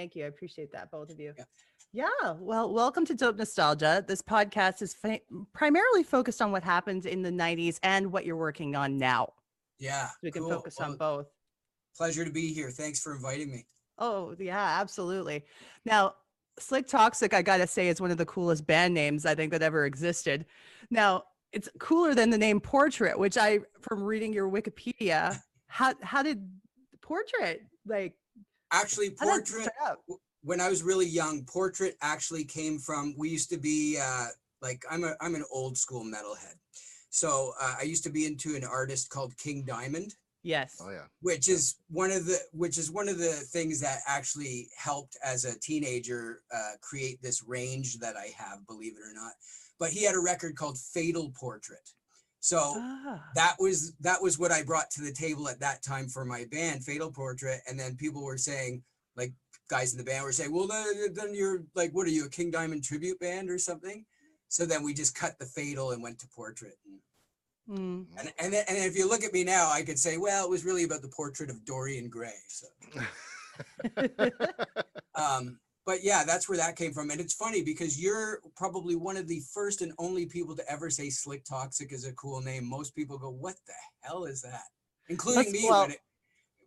Thank you. I appreciate that, both of you. Yeah. Yeah. Well, welcome to Dope Nostalgia. This podcast is primarily focused on what happened in the 90s and what you're working on now. Yeah. So we can cool. focus on both. Pleasure to be here. Thanks for inviting me. Oh, yeah, absolutely. Now, Slik Toxik, I got to say, is one of the coolest band names I think that ever existed. Now, it's cooler than the name Portrait, which from reading your Wikipedia, how did Portrait, like, actually, Portrait, when I was really young, Portrait actually came from, we used to be, I'm an old school metalhead. So I used to be into an artist called King Diamond. Yes. Oh yeah. Which is one of the things that actually helped as a teenager create this range that I have, believe it or not. But he had a record called Fatal Portrait. So that was what I brought to the table at that time for my band, Fatal Portrait. And then people were saying, like, guys in the band were saying, well, then you're like, what are you, a King Diamond tribute band or something? So then we just cut the Fatal and went to Portrait. And if you look at me now, I could say, well, it was really about the portrait of Dorian Gray. So, but yeah, that's where that came from. And it's funny because you're probably one of the first and only people to ever say Slik Toxik is a cool name. Most people go, what the hell is that? Including me.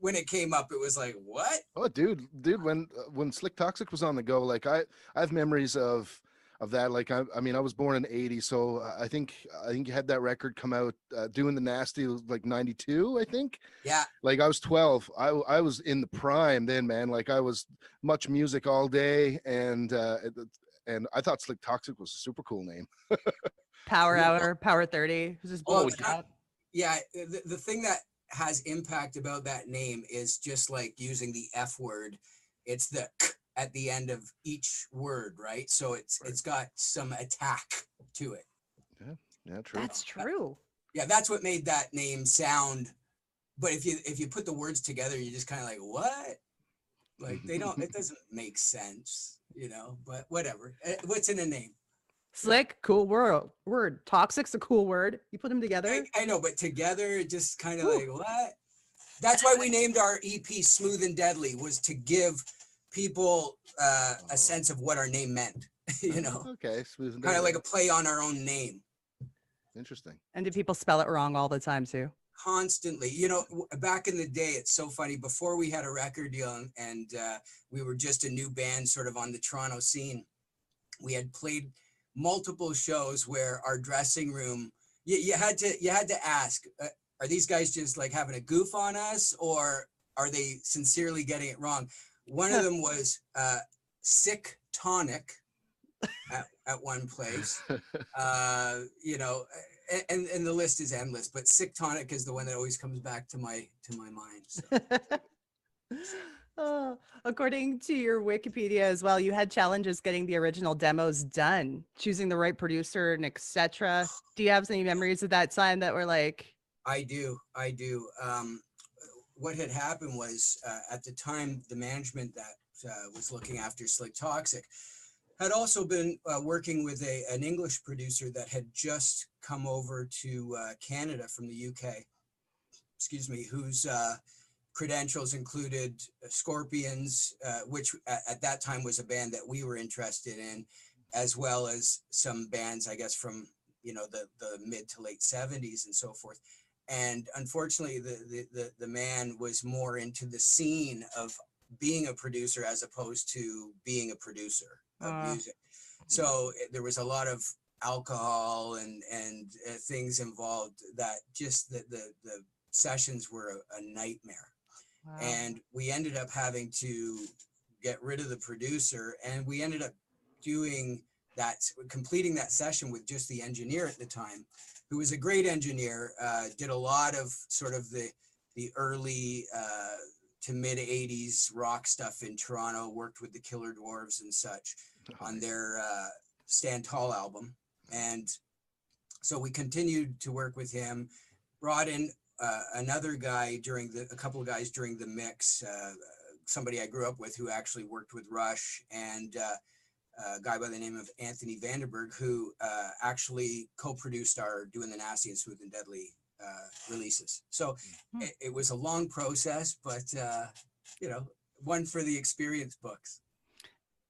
When it came up, it was like, what? Oh, dude, when Slik Toxik was on the go, like I have memories of that. Like I mean, I was born in '80, so I think you had that record come out doing the nasty like '92, I think. Yeah. Like I was 12. I was in the prime then, man. Like I was much music all day, and I thought Slik Toxik was a super cool name. Power Hour, Power 30. Yeah, the thing that has impact about that name is just like using the F word. It's the k at the end of each word, right? So it's got some attack to it. Yeah, true. That's true. Yeah, that's what made that name sound. But if you put the words together, you're just kind of like, what? Like it doesn't make sense, but whatever. What's in a name? Slik, cool word. Toxic's a cool word. You put them together. I know, but together, it just kind of like, what? That's why we named our EP Smooth and Deadly, was to give people a sense of what our name meant, Okay, Smooth and Deadly. Kind of like a play on our own name. Interesting. And do people spell it wrong all the time too? Constantly. Back in the day, it's so funny. Before we had a record deal and we were just a new band sort of on the Toronto scene, we had played multiple shows where our dressing room, you had to ask, are these guys just like having a goof on us, or are they sincerely getting it wrong? One of them was Sick Tonic at one place, and the list is endless, but Sick Tonic is the one that always comes back to my mind. So. According to your Wikipedia as well, you had challenges getting the original demos done, choosing the right producer and etc. Do you have any memories of that time that were like? I do. What had happened was at the time, the management that was looking after Slik Toxik had also been working with an English producer that had just come over to Canada from the UK, whose credentials included Scorpions, which at that time was a band that we were interested in, as well as some bands, I guess, from the mid to late 70s and so forth. And unfortunately, the man was more into the scene of being a producer as opposed to being a producer of music. So there was a lot of alcohol and things involved that just the sessions were a nightmare. Wow. And we ended up having to get rid of the producer, and we ended up completing that session with just the engineer at the time, who was a great engineer, did a lot of sort of the early to mid 80s rock stuff in Toronto, worked with the Killer Dwarves and such on their Stand Tall album. And so we continued to work with him, brought in another guy a couple of guys during the mix, somebody I grew up with who actually worked with Rush, and a guy by the name of Anthony Vandenberg, who actually co-produced our Doing the Nasty and Smooth and Deadly releases. So it was a long process, but one for the experience books.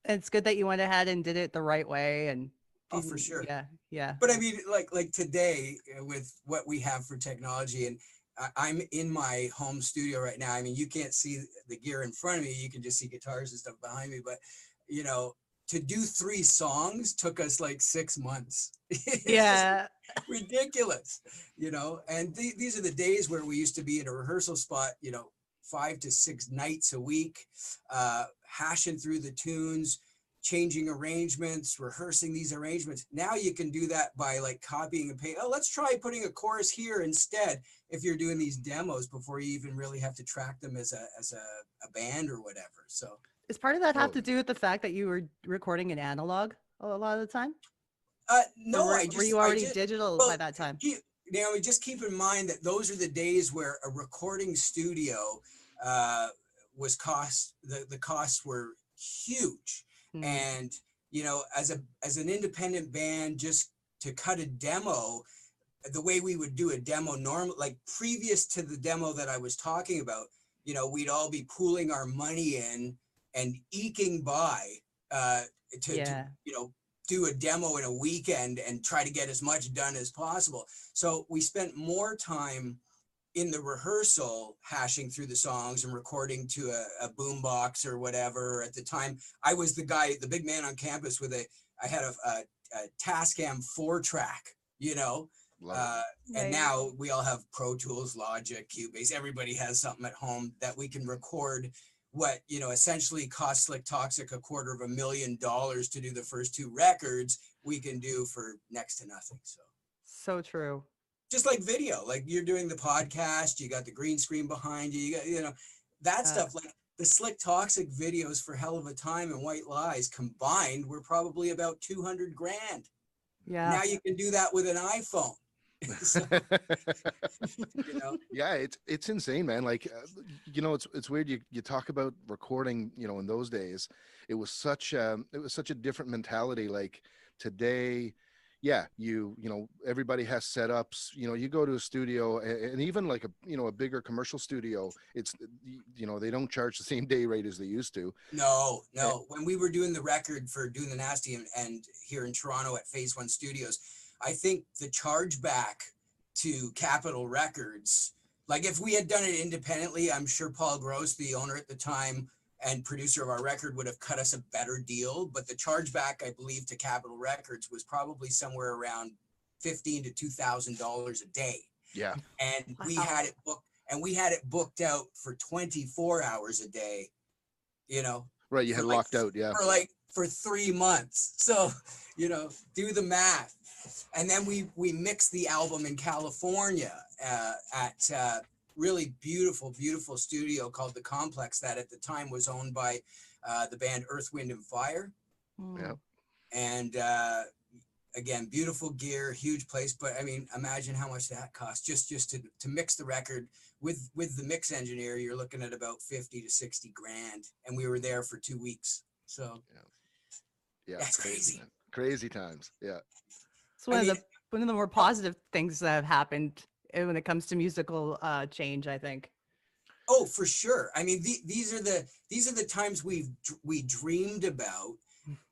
It's good that you went ahead and did it the right way and Oh, for didn't, sure. yeah, yeah. But I mean, like today with what we have for technology, and I'm in my home studio right now. I mean, you can't see the gear in front of me. You can just see guitars and stuff behind me. But, you know, to do 3 songs took us like 6 months. It's just Yeah. ridiculous, you know. And these are the days where we used to be in a rehearsal spot, you know, 5 to 6 nights a week, hashing through the tunes, changing arrangements, rehearsing these arrangements. Now you can do that by like copying and paste. Oh, let's try putting a chorus here instead. If you're doing these demos before you even really have to track them as a band or whatever. So Does part of that have Oh, to do with the fact that you were recording in analog a lot of the time? Or no, were you already I just, digital well, by that time? Naomi, just keep in mind that those are the days where a recording studio was the costs were huge. Hmm. And, you know, as an independent band, just to cut a demo, the way we would do a demo normal, like previous to the demo that I was talking about, you know, we'd all be pooling our money in and eking by to Yeah. you know, do a demo in a weekend and try to get as much done as possible. So we spent more time in the rehearsal hashing through the songs and recording to a boombox or whatever. At the time, I was the guy, the big man on campus with I had a Tascam 4-track, you know. love And Right. now we all have Pro Tools, Logic, Cubase. Everybody has something at home that we can record what, you know, essentially cost Slik Toxik $250,000 to do the first 2 records. We can do for next to nothing. So So true. just like video, like you're doing the podcast, you got the green screen behind you, you got, you know, that Uh, stuff. Like the Slik Toxik videos for Hell of a Time and White Lies combined were probably about 200 grand. yeah. Now you can do that with an iPhone. So, it. you know, Yeah, it's insane, man. Like, you know, it's weird. You talk about recording. You know, in those days, it was such a different mentality. Like today, yeah, you know, everybody has setups. You know, you go to a studio, and even like a bigger commercial studio, it's, you know, they don't charge the same day rate as they used to. no, Eh, no. When we were doing the record for Doing the Nasty and here in Toronto at Phase One Studios, I think the chargeback to Capitol Records, like if we had done it independently, I'm sure Paul Gross, the owner at the time and producer of our record, would have cut us a better deal. But the chargeback, I believe, to Capitol Records was probably somewhere around $1,500 to $2,000 a day. Yeah, And we Wow. had it booked out for 24 hours a day, you know, right. You had locked out. Yeah, for 3 months. So, you know, do the math. And then we mixed the album in California at really beautiful studio called The Complex, that at the time was owned by the band Earth, Wind and Fire. yeah. Mm. And again, beautiful gear, huge place. But I mean, imagine how much that cost just to mix the record with the mix engineer. You're looking at about 50 to 60 grand, and we were there for 2 weeks. So Yeah, that's crazy. man. Crazy times. Yeah. It's I mean, one of the more positive things that have happened when it comes to musical change, I think. oh, for sure. I mean, these are the times we dreamed about,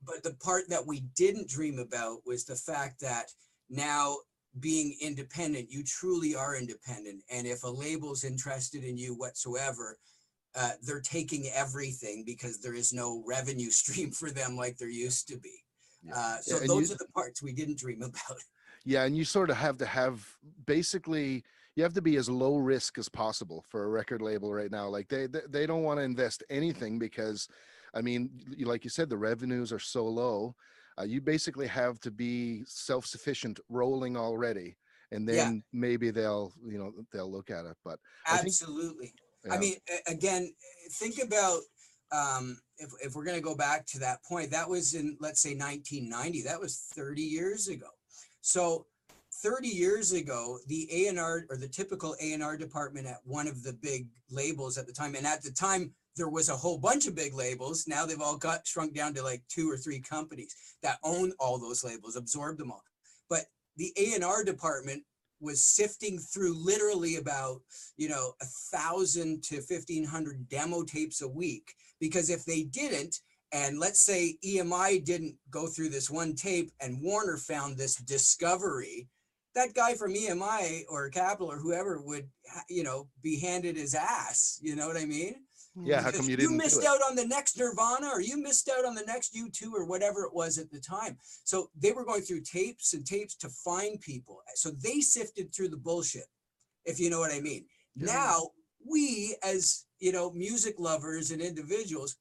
but the part that we didn't dream about was the fact that now, being independent, you truly are independent. And if a label's interested in you whatsoever, they're taking everything because there is no revenue stream for them like there used to be. Yeah. So And those are the parts we didn't dream about. yeah, and you sort of have to have, basically, you have to be as low risk as possible for a record label right now. Like they don't want to invest anything because, I mean, like you said, the revenues are so low. You basically have to be self-sufficient, rolling already, and Yeah, then maybe they'll look at it. But I think, absolutely. I yeah, mean, again, think about if we're going to go back to that point, that was in, let's say, 1990. That was 30 years ago. So 30 years ago, the A&R, or the typical A&R department at one of the big labels at the time, and at the time there was a whole bunch of big labels. Now they've all got shrunk down to like 2 or 3 companies that own all those labels, absorbed them all. But the A&R department was sifting through literally about, 1,000 to 1,500 demo tapes a week, because if they didn't, and let's say EMI didn't go through this one tape and Warner found this discovery, that guy from EMI or Capitol or whoever would, you know, be handed his ass. You know what I mean? Yeah, how Because come you you didn't missed do it? out on the next Nirvana, or you missed out on the next U2 or whatever it was at the time. So they were going through tapes and tapes to find people. So they sifted through the bullshit, if you know what I mean. Yeah. Now we, as you know, music lovers and individuals,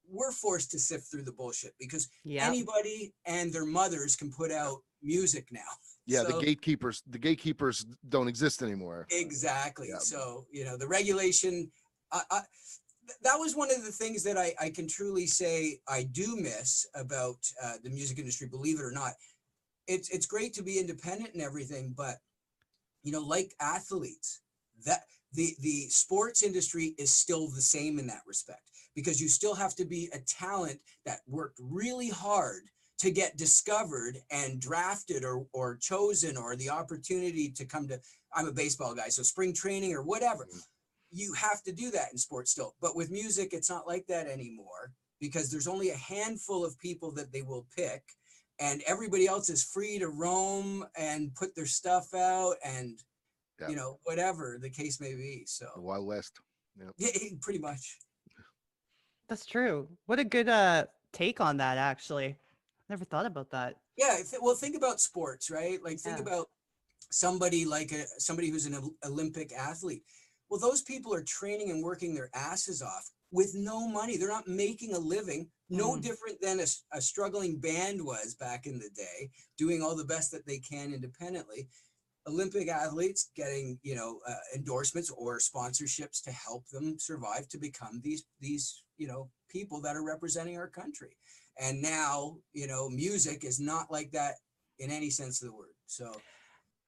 we're forced to sift through the bullshit because Yeah. anybody and their mothers can put out music now. Yeah, So, the gatekeepers don't exist anymore. exactly. Yeah. So, you know, the regulation, that was one of the things that I can truly say I do miss about the music industry, believe it or not. It's great to be independent and everything, but, you know, like athletes, that the sports industry is still the same in that respect, because you still have to be a talent that worked really hard to get discovered and drafted or chosen, or the opportunity to come to, I'm a baseball guy, so spring training or whatever. You have to do that in sports still. But with music, it's not like that anymore, because there's only a handful of people that they will pick, and everybody else is free to roam and put their stuff out and, Yeah. you know, whatever the case may be. So The Wild West. yeah, pretty much. That's true. What a good take on that, actually. Never thought about that. Yeah. Well, think about sports, right? Like think Yeah. about somebody like somebody who's an Olympic athlete. Well, those people are training and working their asses off with no money. They're not making a living, no different than a struggling band was back in the day, doing all the best that they can independently. Olympic athletes getting, you know, endorsements or sponsorships to help them survive, to become these, you know, people that are representing our country. And now, you know, music is not like that in any sense of the word. So,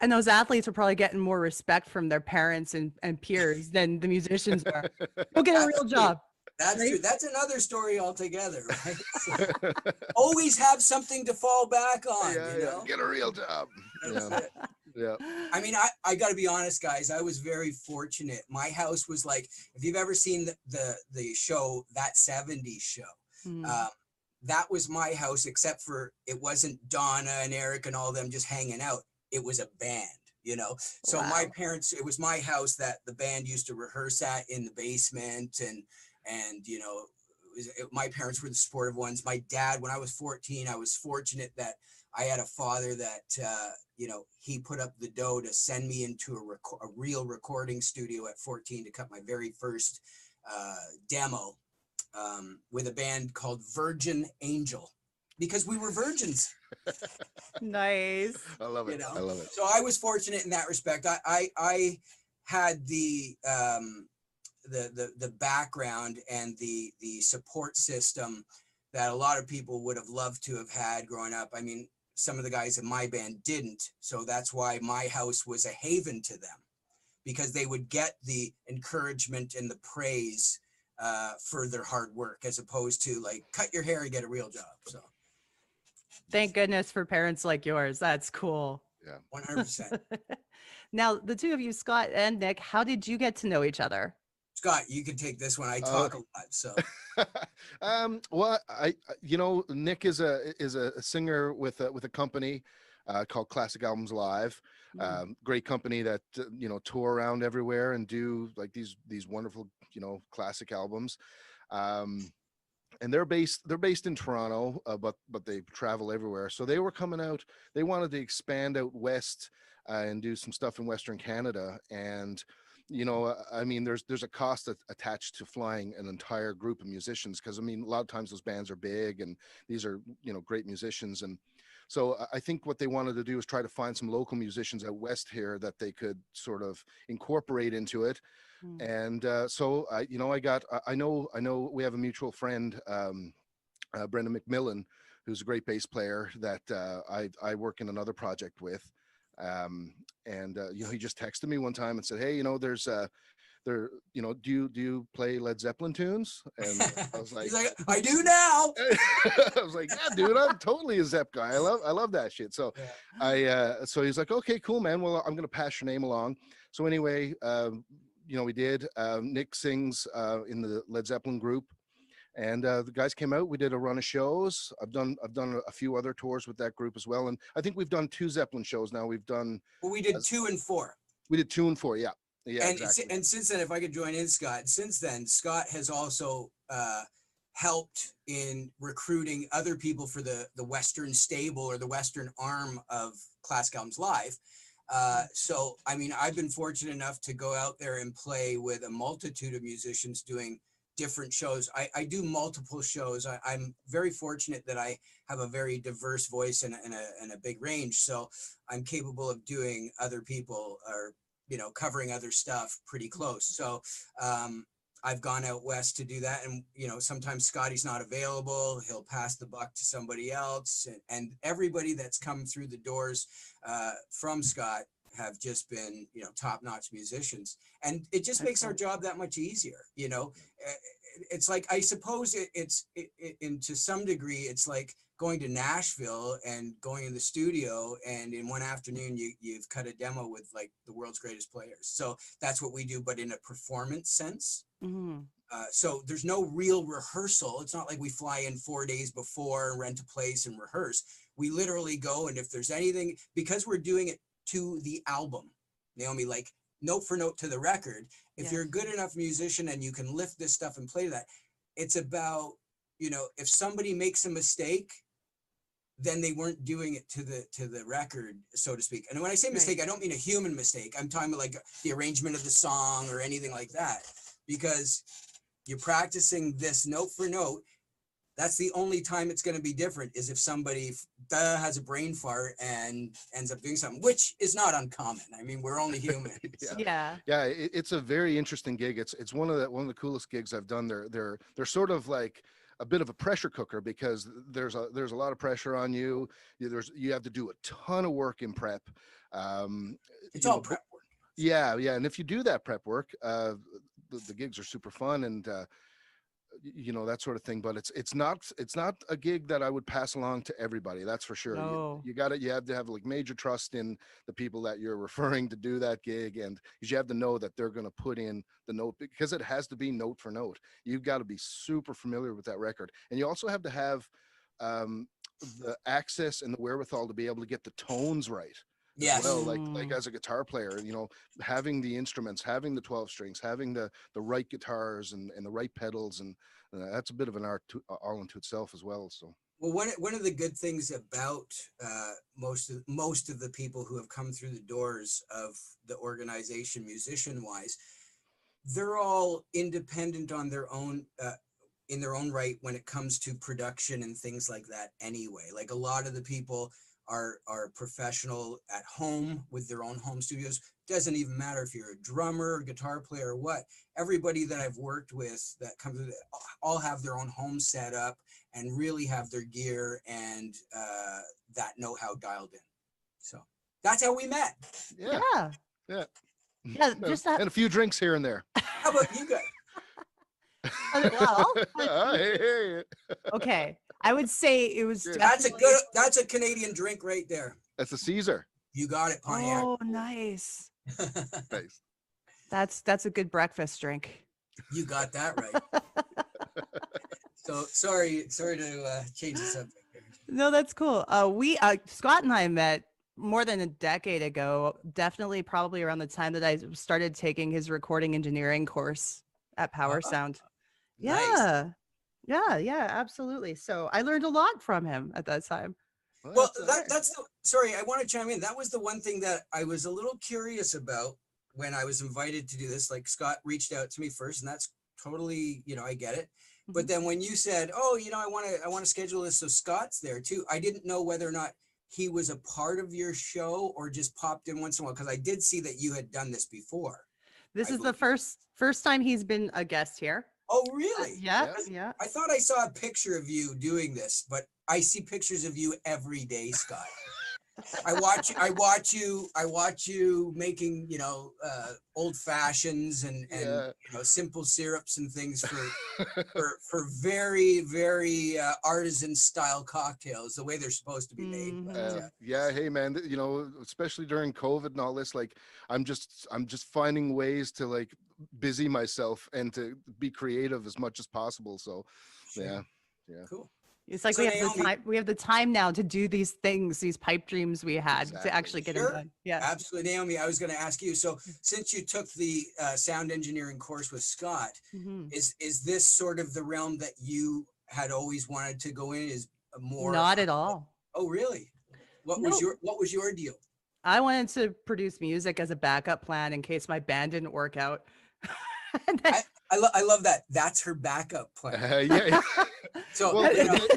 And those athletes are probably getting more respect from their parents and peers than the musicians are. Go get a real job. that's Right? true. That's another story altogether, right? So, always have something to fall back on, Yeah, you know? get a real job. That's Yeah. it. Yeah. I mean, I got to be honest, guys. I was very fortunate. My house was like, if you've ever seen the show, That 70s Show, that was my house, except for it wasn't Donna and Eric and all them just hanging out. It was a band, you know? So Wow. my parents, it was my house that the band used to rehearse at in the basement. And you know, my parents were the supportive ones. My dad, when I was 14, I was fortunate that I had a father that, you know, he put up the dough to send me into a real recording studio at 14 to cut my very first demo with a band called Virgin Angel, because we were virgins. Nice. I love it. You know? I love it. So I was fortunate in that respect. I had the background and the support system that a lot of people would have loved to have had growing up. I mean, some of the guys in my band didn't. So that's why my house was a haven to them, because they would get the encouragement and the praise for their hard work, as opposed to like, cut your hair and get a real job. So Thank goodness for parents like yours. That's cool. Yeah. 100%. Now, the two of you, Scott and Nick, how did you get to know each other? Scott, you can take this one. I talk a lot, so. Well, you know, Nick is a singer with a company called Classic Albums Live. Great company that you know, tour around everywhere and do like these wonderful, you know, classic albums. And they're based in Toronto, but they travel everywhere. So they were coming out. They wanted to expand out west and do some stuff in Western Canada. And you know, I mean, there's a cost attached to flying an entire group of musicians, because I mean, a lot of times those bands are big and these are, you know, great musicians. And so I think what they wanted to do is try to find some local musicians out west here that they could sort of incorporate into it. And so you know, I know we have a mutual friend, Brendan McMillan, who's a great bass player that I work in another project with. And you know, he just texted me one time and said, hey, you know, you know, do you play Led Zeppelin tunes? And I was like, He's like, I do now. I was like, yeah, dude, I'm totally a Zepp guy. I love that shit. So so he's like, okay, cool, man. Well, I'm gonna pass your name along. So anyway, you know, we did. Nick sings in the Led Zeppelin group, And the guys came out. We did a run of shows. I've done a few other tours with that group as well. And I think we've done 2 Zeppelin shows now. We've done. Well, we did 2 and 4. We did 2 and 4. Yeah. Yeah. And exactly. and since then, if I could join in, Scott. Since then, Scott has also helped in recruiting other people for the Western stable or the Western arm of Classic Albums Live. So, I mean, I've been fortunate enough to go out there and play with a multitude of musicians doing different shows. I do multiple shows. I'm very fortunate that I have a very diverse voice and a big range. So I'm capable of doing other people or, you know, covering other stuff pretty close. So I've gone out west to do that. And, you know, sometimes Scotty's not available. He'll pass the buck to somebody else. And everybody that's come through the doors from Scott have just been, you know, top-notch musicians. And it just makes our job that much easier, you know. It's like, I suppose it's to some degree, it's like going to Nashville and going in the studio, and in one afternoon you've cut a demo with like the world's greatest players. So that's what we do, but in a performance sense. Mm-hmm. So there's no real rehearsal. It's not like we fly in 4 days before, rent a place and rehearse. We literally go, and if there's anything, because we're doing it to the album, Naomi, like note for note to the record, if you're a good enough musician and you can lift this stuff and play that, it's about, you know, if somebody makes a mistake, then they weren't doing it to the record, so to speak. And when I say mistake, I don't mean a human mistake. I'm talking about like the arrangement of the song or anything like that, because you're practicing this note for note. That's the only time it's going to be different, is if somebody has a brain fart and ends up doing something, which is not uncommon. I mean, we're only human. Yeah. It's a very interesting gig. It's one of the coolest gigs I've done. They're sort of like a bit of a pressure cooker, because there's a lot of pressure on you. You have to do a ton of work in prep. It's all prep work. Yeah. And if you do that prep work, the gigs are super fun, and you know, that sort of thing. But it's not a gig that I would pass along to everybody. That's for sure. No. You have to have like major trust in the people that you're referring to do that gig, and you have to know that they're going to put in the note, because it has to be note for note. You've got to be super familiar with that record, and you also have to have the access and the wherewithal to be able to get the tones right. Yes. Well, like as a guitar player, you know, having the instruments, having the 12 strings, having the right guitars and the right pedals, and that's a bit of an art all into itself as well. So, well, one of the good things about most of the people who have come through the doors of the organization, musician-wise, they're all independent on their own. In their own right when it comes to production and things like that. Anyway, like a lot of the people are professional at home with their own home studios. Doesn't even matter if you're a drummer, guitar player, or what. Everybody that I've worked with that comes with it, all have their own home set up and really have their gear and that know-how dialed in. So that's how we met. Yeah. Just that. And a few drinks here and there. How about you guys? Well, Hey. okay. I would say it was. That's a Canadian drink right there. That's a Caesar. You got it, Pontiac. Oh, nice. Nice. That's a good breakfast drink. You got that right. So sorry to change the subject. No, that's cool. We Scott and I met more than a decade ago. Definitely, probably around the time that I started taking his recording engineering course at Power Sound. Nice. Yeah, absolutely. So I learned a lot from him at that time. Well, sorry, I want to chime in. That was the one thing that I was a little curious about when I was invited to do this. Like, Scott reached out to me first, and that's totally, you know, I get it. But then when you said, oh, you know, I want to schedule this so Scott's there too, I didn't know whether or not he was a part of your show or just popped in once in a while, because I did see that you had done this before. This is the first time he's been a guest here. Oh, really? Yeah. I thought I saw a picture of you doing this, but I see pictures of you every day, Scott. I watch you making, you know, old fashions and you know, simple syrups and things for very, very artisan style cocktails, the way they're supposed to be made. But, hey man, you know, especially during COVID and all this, like I'm just finding ways to like busy myself and to be creative as much as possible. So Sure. yeah. Cool. It's like So we have the Naomi- time. We have the time now to do these things, these pipe dreams we had Exactly. to actually get them Sure. done. Yeah. Absolutely, Naomi. I was going to ask you. So, since you took the sound engineering course with Scott, Mhm. is this sort of the realm that you had always wanted to go in? Is more? Not at all. Oh, really? What Nope. was your deal? I wanted to produce music as a backup plan in case my band didn't work out. And then- I love that. That's her backup plan. Yeah. So, Well, you know,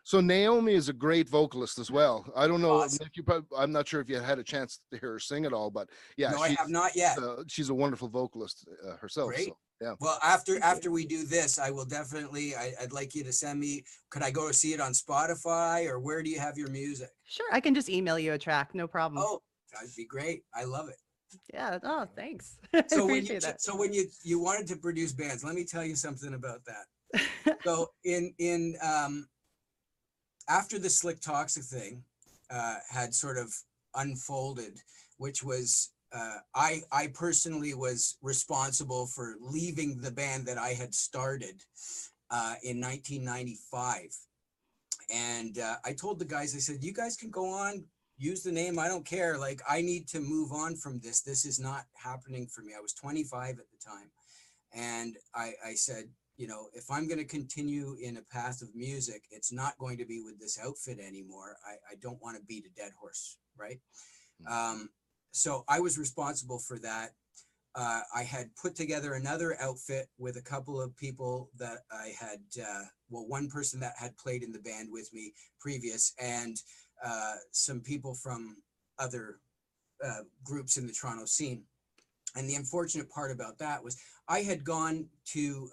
so Naomi is a great vocalist as well. I don't know, Awesome. Nick, I'm not sure if you had a chance to hear her sing at all, but yeah, no, I have not yet. she's a wonderful vocalist herself. Great. So, yeah. Well, after we do this, I will definitely. I'd like you to send me. Could I go see it on Spotify, or where do you have your music? Sure, I can just email you a track, no problem. Oh, that'd be great. I love it. Yeah. Oh, thanks. So I when appreciate that. you wanted to produce bands, let me tell you something about that. So in after the Slik Toxik thing had sort of unfolded, which was I personally was responsible for leaving the band that I had started in 1995, and I told the guys, I said, you guys can go on, use the name, I don't care. Like, I need to move on from this. This is not happening for me. I was 25 at the time, and I said, you know, if I'm going to continue in a path of music, it's not going to be with this outfit anymore. I don't want to beat a dead horse, right? So I was responsible for that. I had put together another outfit with a couple of people that I had, one person that had played in the band with me previous, and some people from other groups in the Toronto scene. And the unfortunate part about that was I had gone to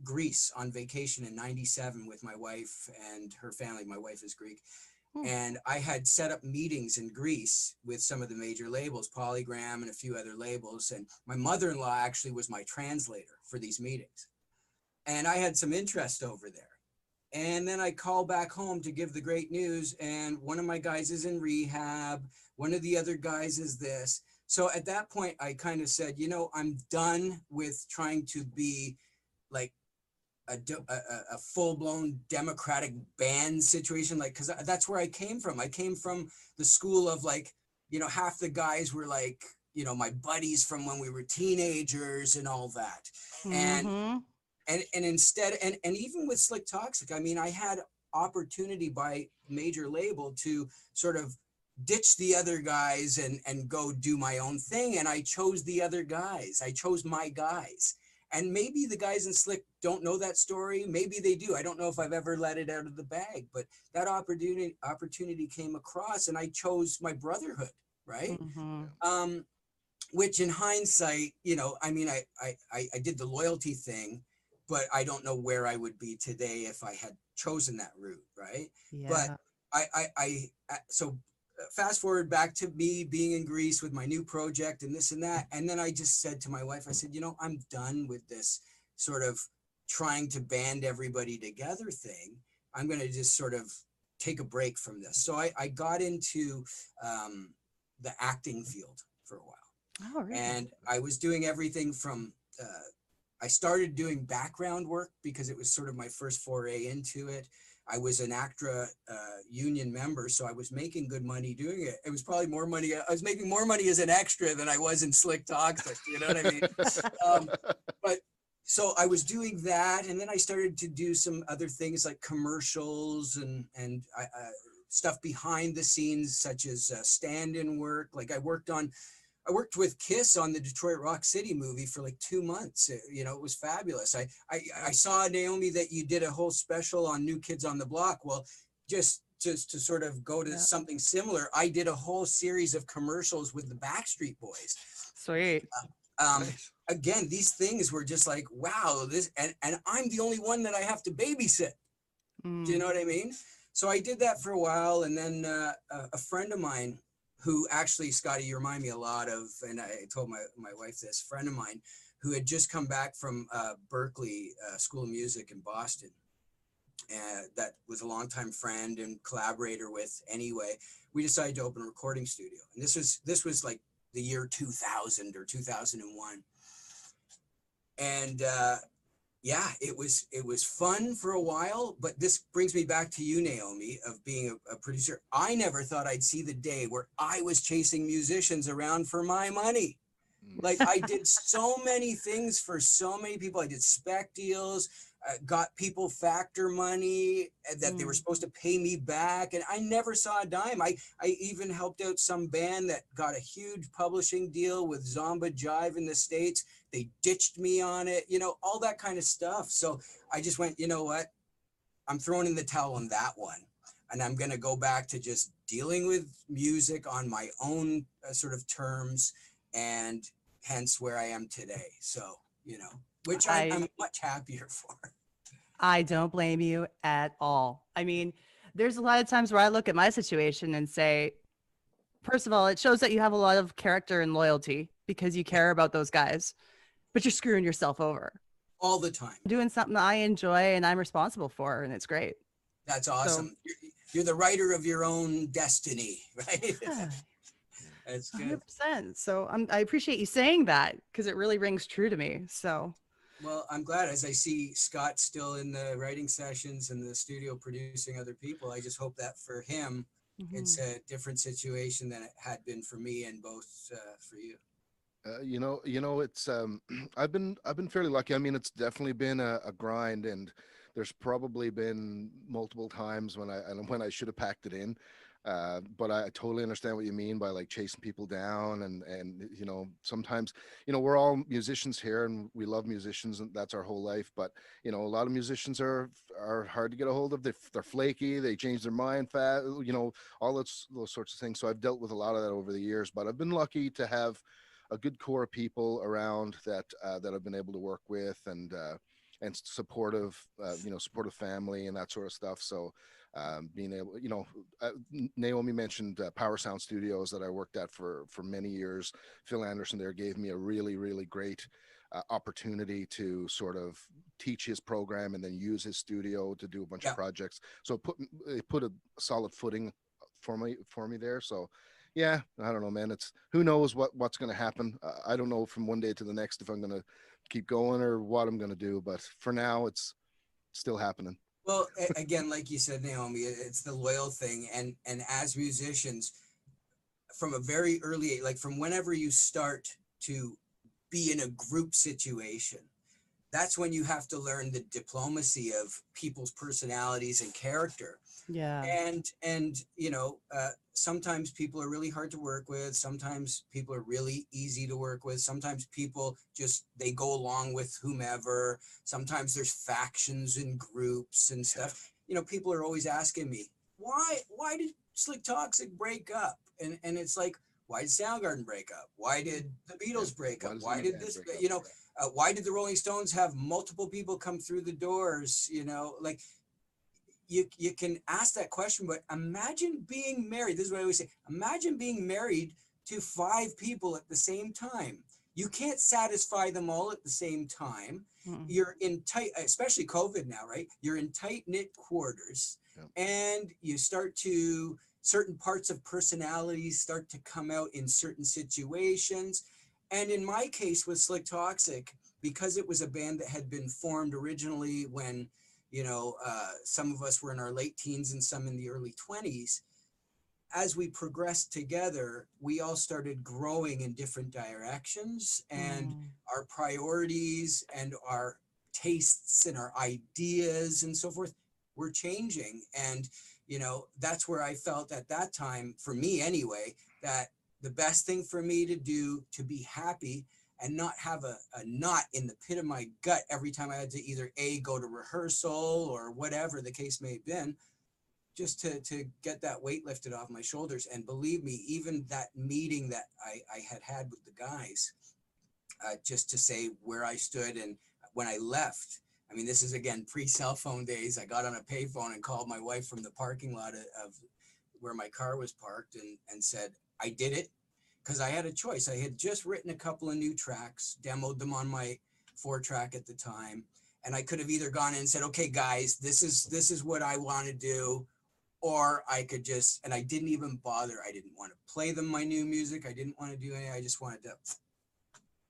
Greece on vacation in '97 with my wife and her family. My wife is Greek. And I had set up meetings in Greece with some of the major labels, Polygram and a few other labels. And my mother-in-law actually was my translator for these meetings. And I had some interest over there. And then I call back home to give the great news. And one of my guys is in rehab. One of the other guys is this. So at that point, I kind of said, you know, I'm done with trying to be like a full-blown democratic band situation, like, because that's where I came from. I came from the school of, like, you know, half the guys were like, you know, my buddies from when we were teenagers and all that. And instead, and even with Slik Toxik, I mean, I had opportunity by major label to sort of ditch the other guys and go do my own thing. And I chose the other guys. I chose my guys. And maybe the guys in Slik don't know that story. Maybe they do. I don't know if I've ever let it out of the bag, but that opportunity came across, and I chose my brotherhood, right? Which in hindsight, you know, I mean, I did the loyalty thing, but I don't know where I would be today if I had chosen that route, right? Yeah. But so fast forward back to me being in Greece with my new project and this and that. And then I just said to my wife, I said, you know, I'm done with this sort of trying to band everybody together thing. I'm going to just sort of take a break from this. So I got into the acting field for a while. Oh, really? And I was doing everything from, I started doing background work because it was sort of my first foray into it. I was an ACTRA union member, so I was making good money doing it. It was probably more money. I was making more money as an extra than I was in Slik Toxik, you know what I mean? But so I was doing that, and then I started to do some other things like commercials and stuff behind the scenes, such as stand-in work. Like I worked with Kiss on the Detroit Rock City movie for like 2 months. You know, it was fabulous. I saw, Naomi, that you did a whole special on New Kids on the Block. Well, just to sort of go to something similar, I did a whole series of commercials with the Backstreet Boys. Sweet. Nice. Again, these things were just like, wow, this, and I'm the only one that I have to babysit. Do you know what I mean? So I did that for a while, and then a friend of mine, who actually, Scotty, you remind me a lot of, and I told my wife this, friend of mine who had just come back from Berkeley School of Music in Boston, that was a longtime friend and collaborator with anyway. We decided to open a recording studio. And this was like the year 2000 or 2001. And yeah, it was fun for a while, but this brings me back to you, Naomi, of being a producer. I never thought I'd see the day where I was chasing musicians around for my money. Like I did so many things for so many people. I did spec deals, got people factor money that they were supposed to pay me back. And I never saw a dime. I even helped out some band that got a huge publishing deal with Zomba Jive in the States. They ditched me on it, you know, all that kind of stuff. So I just went, you know what? I'm throwing in the towel on that one. And I'm going to go back to just dealing with music on my own sort of terms, and hence where I am today. So, you know, which I'm much happier for. I don't blame you at all. I mean, there's a lot of times where I look at my situation and say, first of all, it shows that you have a lot of character and loyalty because you care about those guys, but you're screwing yourself over All the time. doing something I enjoy and I'm responsible for, and it's great. That's awesome. So, you're the writer of your own destiny, right? Yeah. That's good. 100%. So I appreciate you saying that because it really rings true to me. So, well, I'm glad as I see Scott still in the writing sessions and the studio producing other people. I just hope that for him, it's a different situation than it had been for me and both for you. You know, it's I've been fairly lucky. I mean, it's definitely been a grind, and there's probably been multiple times when I should have packed it in. But I totally understand what you mean by like chasing people down, and you know, sometimes, you know, we're all musicians here and we love musicians and that's our whole life, but you know, a lot of musicians are hard to get a hold of. They're flaky, they change their mind fast, you know, all those sorts of things. So I've dealt with a lot of that over the years, but I've been lucky to have a good core of people around that I've been able to work with, and supportive, you know, supportive family and that sort of stuff. So being able, you know, Naomi mentioned Power Sound Studios that I worked at for many years. Phil Anderson there gave me a really, really great opportunity to sort of teach his program and then use his studio to do a bunch of projects. So it put a solid footing for me there. So yeah, I don't know, man. It's who knows what's going to happen. I don't know from one day to the next if I'm going to keep going or what I'm going to do, but for now it's still happening. Well, again, like you said, Naomi, it's the loyal thing. And as musicians, from a very early age, like from whenever you start to be in a group situation, that's when you have to learn the diplomacy of people's personalities and character. Yeah. And you know, sometimes people are really hard to work with. Sometimes people are really easy to work with. Sometimes people just, they go along with whomever. Sometimes there's factions and groups and stuff. You know, people are always asking me, why did Slik Toxik break up? And it's like, why did Soundgarden break up? Why did the Beatles break up? Why did this, you know, why did the Rolling Stones have multiple people come through the doors? You know, like, you can ask that question, but imagine being married. This is what I always say. Imagine being married to 5 people at the same time. You can't satisfy them all at the same time. You're in tight, especially COVID now, right? You're in tight knit quarters, and you start to, certain parts of personalities start to come out in certain situations. And in my case with Slik Toxik, because it was a band that had been formed originally when, you know, some of us were in our late teens and some in the early 20s. As we progressed together, we all started growing in different directions, and our priorities and our tastes and our ideas and so forth were changing. And, you know, that's where I felt at that time, for me anyway, that the best thing for me to do to be happy and not have a knot in the pit of my gut every time I had to either go to rehearsal or whatever the case may have been, just to get that weight lifted off my shoulders. And believe me, even that meeting that I had with the guys, just to say where I stood and when I left, I mean, this is again pre-cell phone days. I got on a payphone and called my wife from the parking lot of where my car was parked and said, I did it. Because I had a choice. I had just written a couple of new tracks, demoed them on my 4-track at the time. And I could have either gone in and said, okay, guys, this is what I want to do. Or I could just, and I didn't even bother. I didn't want to play them my new music. I didn't want to do anything. I just wanted to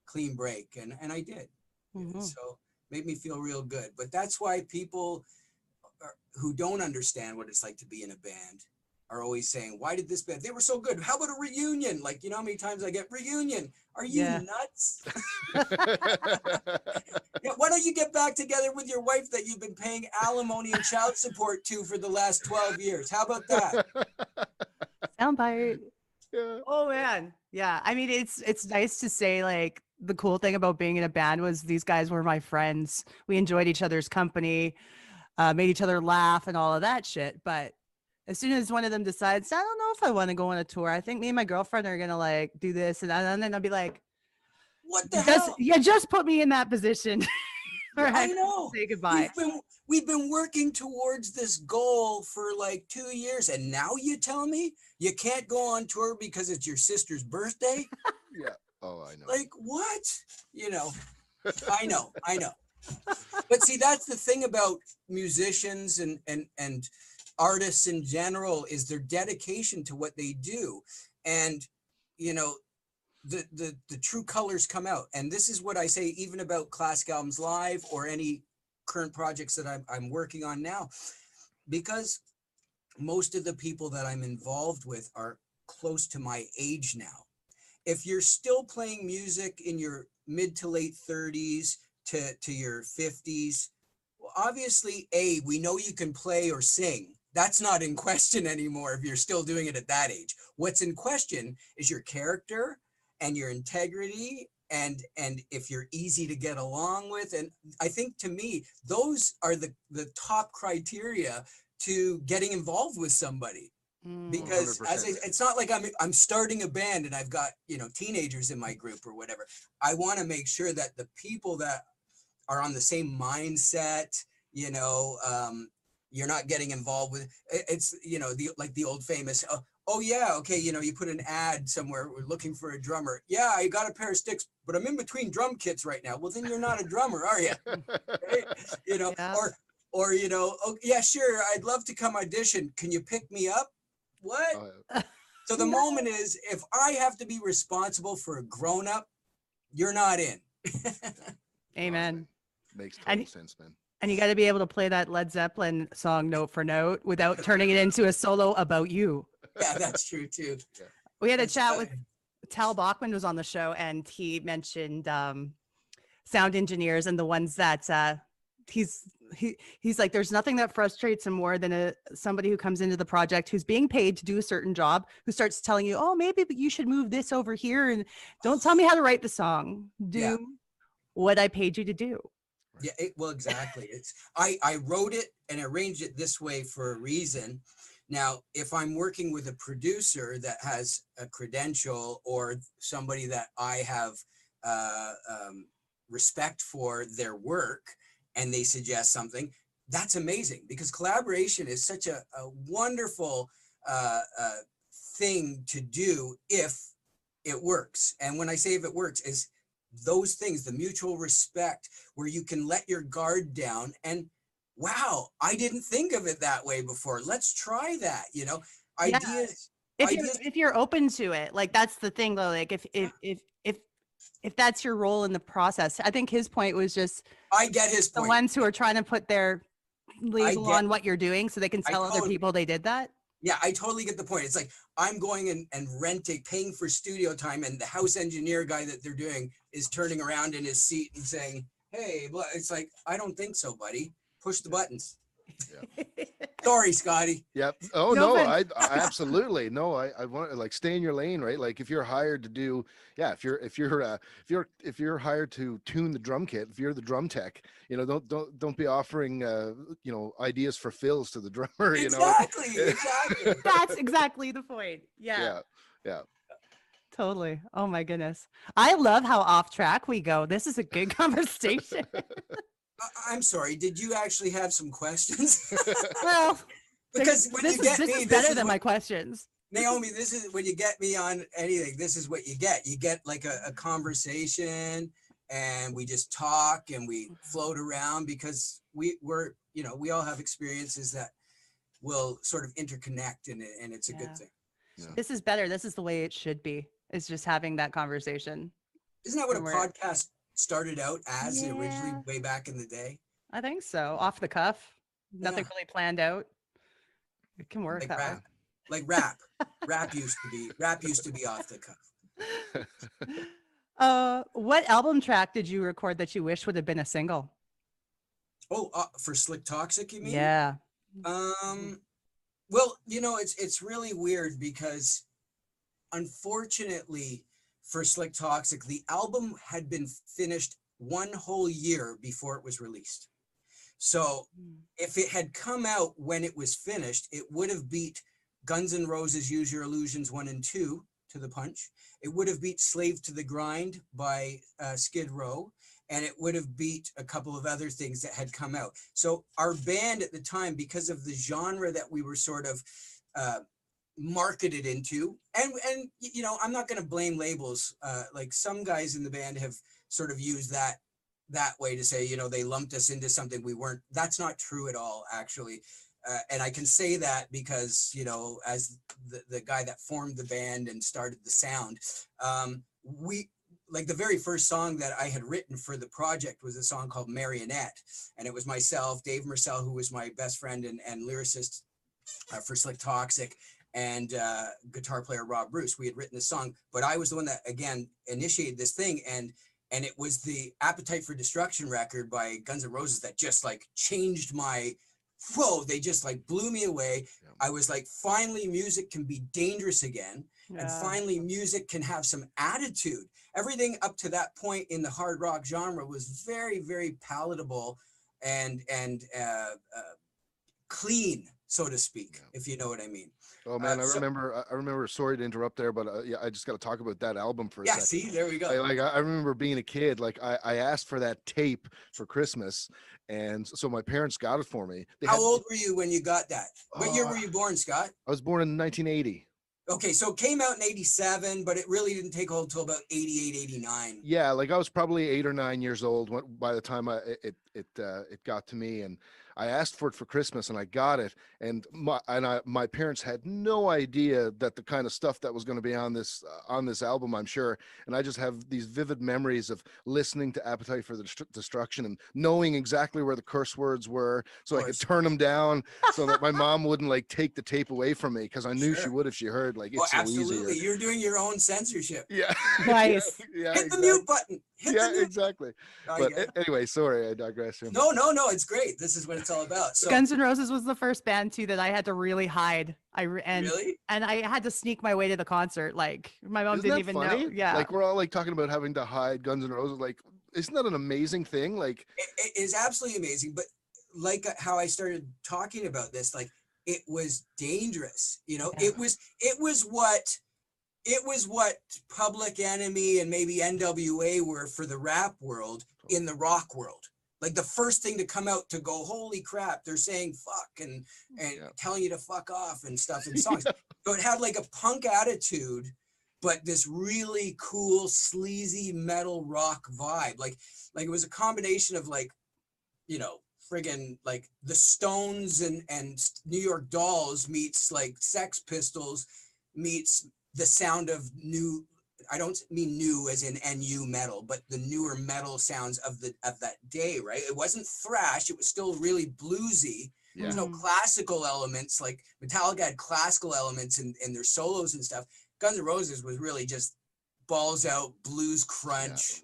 clean break. And I did. Mhm. So made me feel real good. But that's why people who don't understand what it's like to be in a band are always saying, why did this band, they were so good. How about a reunion? Like, you know how many times I get reunion? Are you Yeah. nuts? Yeah, why don't you get back together with your wife that you've been paying alimony and child support to for the last 12 years? How about that? Soundbite. Yeah. Oh man. Yeah. I mean, it's nice to say like the cool thing about being in a band was these guys were my friends. We enjoyed each other's company, made each other laugh and all of that shit. But as soon as one of them decides, I don't know if I want to go on a tour, I think me and my girlfriend are gonna like do this, and then I'll be like, What the hell? you just put me in that position. Or I know. say goodbye. We've been working towards this goal for like 2 years, and now you tell me you can't go on tour because it's your sister's birthday? Yeah. Oh, I know. Like what? You know, I know. But see, that's the thing about musicians and artists in general is their dedication to what they do. And, you know, the true colors come out. And this is what I say, even about Classic Albums Live or any current projects that I'm working on now, because most of the people that I'm involved with are close to my age now. If you're still playing music in your mid to late 30s to your 50s, well, obviously, we know you can play or sing. That's not in question anymore if you're still doing it at that age. What's in question is your character and your integrity, and if you're easy to get along with. And I think, to me, those are the top criteria to getting involved with somebody. Because 100%. it's not like I'm starting a band and I've got, you know, teenagers in my group or whatever. I want to make sure that the people that are on the same mindset, you know, you're not getting involved with it's, you know, the old famous, oh yeah, okay, you know, you put an ad somewhere, we're looking for a drummer. Yeah, I got a pair of sticks, but I'm in between drum kits right now. Well, then you're not a drummer, are you? Right? You know, Yeah. or you know, oh yeah, sure, I'd love to come audition. Can you pick me up? What? So the moment is, if I have to be responsible for a grown-up, you're not in. Amen. Makes total sense, man. And you got to be able to play that Led Zeppelin song note for note without turning it into a solo about you. Yeah, that's true too. Yeah. We had a chat with Tal Bachman was on the show, and he mentioned sound engineers and the ones that he's like, there's nothing that frustrates him more than somebody who comes into the project who's being paid to do a certain job, who starts telling you, oh, maybe you should move this over here, and don't tell me how to write the song. Do what I paid you to do. Yeah, well, exactly. It's I wrote it and arranged it this way for a reason. Now, if I'm working with a producer that has a credential or somebody that I have respect for their work, and they suggest something, that's amazing, because collaboration is such a wonderful thing to do if it works. And when I say if it works, is those things, the mutual respect, where you can let your guard down and, wow, I didn't think of it that way before. Let's try that, you know, ideas. If you're open to it, like, that's the thing though, like if that's your role in the process. I think his point was just, I get his point. The ones who are trying to put their label on what you're doing so they can tell other people they did that. Yeah, I totally get the point. It's like, I'm going and renting, paying for studio time, and the house engineer guy that they're doing is turning around in his seat and saying, hey, it's like, I don't think so, buddy. Push the buttons. Yeah. Sorry, Scotty. Yep. Oh no, I absolutely no. I want to, like, stay in your lane, right? Like, if you're hired to do, if you're hired to tune the drum kit, if you're the drum tech, you know, don't be offering you know, ideas for fills to the drummer. You know, exactly. That's exactly the point. Yeah. Totally. Oh my goodness. I love how off track we go. This is a good conversation. I'm sorry. Did you actually have some questions? Well, because when you get me, this is better than my questions. Naomi, this is when you get me on anything. This is what you get. You get like a conversation, and we just talk and we float around, because we're, you know, we all have experiences that will sort of interconnect, and it's a good thing. Yeah. This is better. This is the way it should be. Is just having that conversation. Isn't that what a podcast started out as originally Yeah. way back in the day? I think so. Off the cuff. Nothing Yeah, really planned out. It can work like that way. rap, like rap. Rap used to be off the cuff. What album track did you record that you wish would have been a single? Oh, for Slik Toxik, you mean? Yeah. Well, you know, it's really weird because unfortunately for Slik Toxik, the album had been finished one whole year before it was released. So if it had come out when it was finished, it would have beat Guns N' Roses' Use Your Illusions 1 and 2 to the punch. It would have beat Slave to the Grind by Skid Row. And it would have beat a couple of other things that had come out. So our band at the time, because of the genre that we were sort of marketed into, and you know, I'm not going to blame labels. Like some guys in the band have sort of used that way to say, you know, they lumped us into something we weren't. That's not true at all, actually. And I can say that because, you know, as the guy that formed the band and started the sound, we, like the very first song that I had written for the project was a song called Marionette. And it was myself, Dave Murcell, who was my best friend and lyricist for Slik Toxik, and guitar player Rob Bruce. We had written the song, but I was the one that, again, initiated this thing. And it was the Appetite for Destruction record by Guns N' Roses that just like changed my, whoa, they just like blew me away. Yeah. I was like, finally music can be dangerous again. Yeah. And finally music can have some attitude. Everything up to that point in the hard rock genre was very, very palatable and clean, so to speak, yeah. If you know what I mean. Oh man, I remember. Sorry to interrupt there, but yeah, I just got to talk about that album for a second. Yeah, see, there we go. I remember being a kid. Like I asked for that tape for Christmas, and so my parents got it for me. How old were you when you got that? What year were you born, Scott? I was born in 1980. Okay, so it came out in 87, but it really didn't take hold until about 88, 89. Yeah, like I was probably 8 or 9 years old by the time it got to me, and I asked for it for Christmas and I got it, and my parents had no idea that the kind of stuff that was going to be on this album, I'm sure. And I just have these vivid memories of listening to Appetite for the Destruction and knowing exactly where the curse words were, so I could turn them down so that my mom wouldn't like take the tape away from me, because I knew she would if she heard. Like, it's absolutely easier. You're doing your own censorship. Yeah. Nice. Yeah, hit the mute button. Exactly. But anyway, sorry, I digress here. No, it's great. This is what it's all about. So Guns N' Roses was the first band too that I had to really hide. Really? And I had to sneak my way to the concert. Like my mom didn't even know. Yeah. Like we're all like talking about having to hide Guns N' Roses. Like, isn't that an amazing thing? Like, it is absolutely amazing. But like how I started talking about this, like it was dangerous. You know, it was what Public Enemy and maybe NWA were for the rap world in the rock world. Like the first thing to come out to go, holy crap, they're saying fuck and telling you to fuck off and stuff in songs. So it had like a punk attitude, but this really cool, sleazy metal rock vibe. Like it was a combination of like, you know, friggin' like the Stones and New York Dolls meets like Sex Pistols meets the sound of new, I don't mean new as in NU metal, but the newer metal sounds of that day, right? It wasn't thrash, it was still really bluesy. Yeah. There's no classical elements, like Metallica had classical elements in their solos and stuff. Guns N' Roses was really just balls out blues crunch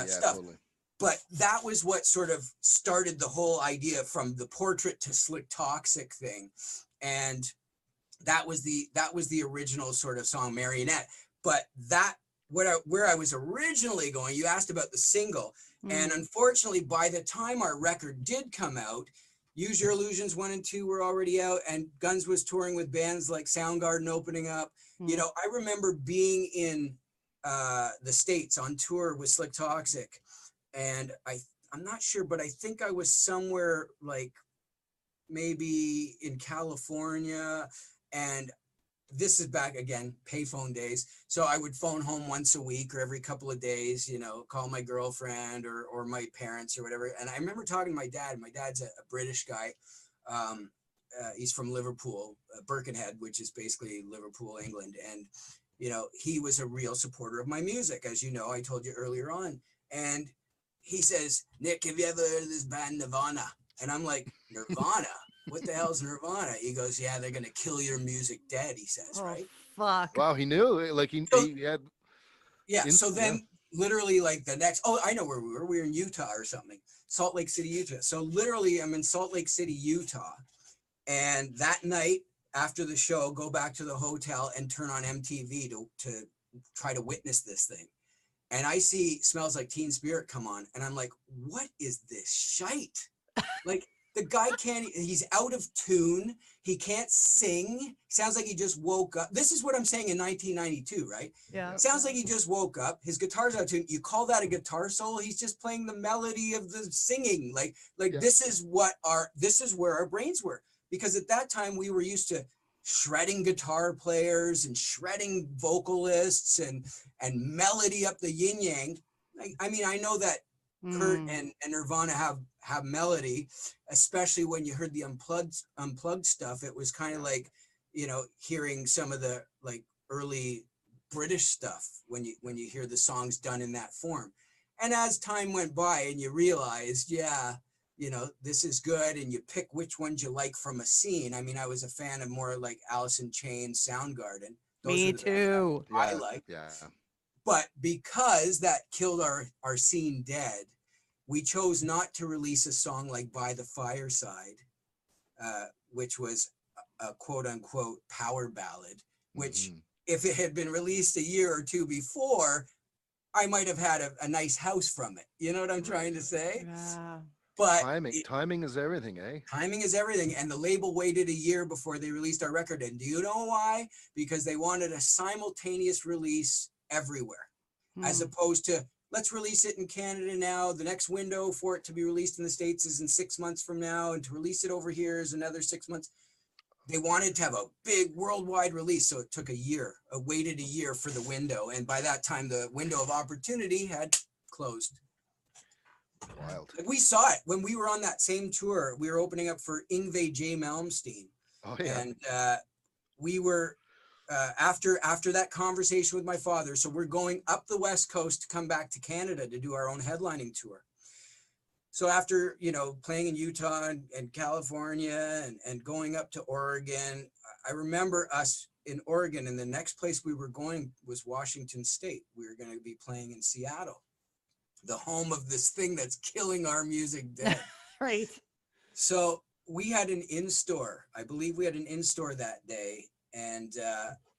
stuff. Totally. But that was what sort of started the whole idea from the Portrait to Slik Toxik thing. And that was the original sort of song Marionette. But where I was originally going, you asked about the single. And unfortunately, by the time our record did come out, Use Your Illusions 1 and 2 were already out, and Guns was touring with bands like Soundgarden opening up. You know, I remember being in the States on tour with Slik Toxik, and I'm not sure, but I think I was somewhere like maybe in California. And this is back again, payphone days. So I would phone home once a week or every couple of days, you know, call my girlfriend or my parents or whatever. And I remember talking to my dad. My dad's a British guy. He's from Liverpool, Birkenhead, which is basically Liverpool, England. And, you know, he was a real supporter of my music. As you know, I told you earlier on. And he says, Nick, have you ever heard of this band Nirvana? And I'm like, Nirvana? What the hell's Nirvana? He goes, yeah, they're going to kill your music dead, he says, Oh, right? fuck. Wow, he knew. Like he had. Yeah. So then literally like the next, I know where we were. We were in Utah or something. Salt Lake City, Utah. So literally I'm in Salt Lake City, Utah. And that night after the show, go back to the hotel and turn on MTV to try to witness this thing. And I see Smells Like Teen Spirit come on. And I'm like, what is this shite? Like, the guy he's out of tune. He can't sing. Sounds like he just woke up. This is what I'm saying in 1992, right? Yeah. Sounds like he just woke up. His guitar's out of tune. You call that a guitar solo? He's just playing the melody of the singing. Like this is where our brains were. Because at that time we were used to shredding guitar players and shredding vocalists and melody up the yin yang. I mean, I know that Kurt and Nirvana have melody, especially when you heard the unplugged stuff. It was kind of like, you know, hearing some of the like early British stuff when you hear the songs done in that form. And as time went by and you realized, yeah, you know, this is good, and you pick which ones you like from a scene. I mean, I was a fan of more like Alice in Chains, Soundgarden. Me too. I like. Yeah. But because that killed our scene dead, we chose not to release a song like By the Fireside, which was a quote unquote power ballad, which if it had been released a year or two before, I might have had a nice house from it. You know what I'm trying to say? Yeah. But timing is everything, eh? Timing is everything. And the label waited a year before they released our record. And do you know why? Because they wanted a simultaneous release everywhere, as opposed to let's release it in Canada now. The next window for it to be released in the States is in 6 months from now. And to release it over here is another 6 months. They wanted to have a big worldwide release. So it took waited a year for the window. And by that time, the window of opportunity had closed. Wild. We saw it when we were on that same tour. We were opening up for Yngwie J. Malmsteen. Oh yeah. And we were after that conversation with my father. So we're going up the West Coast to come back to Canada to do our own headlining tour. So after, you know, playing in Utah and California and going up to Oregon, I remember us in Oregon, and the next place we were going was Washington State. We were going to be playing in Seattle, the home of this thing that's killing our music dead. Right. So we had an in-store. I believe we had an in-store that day. And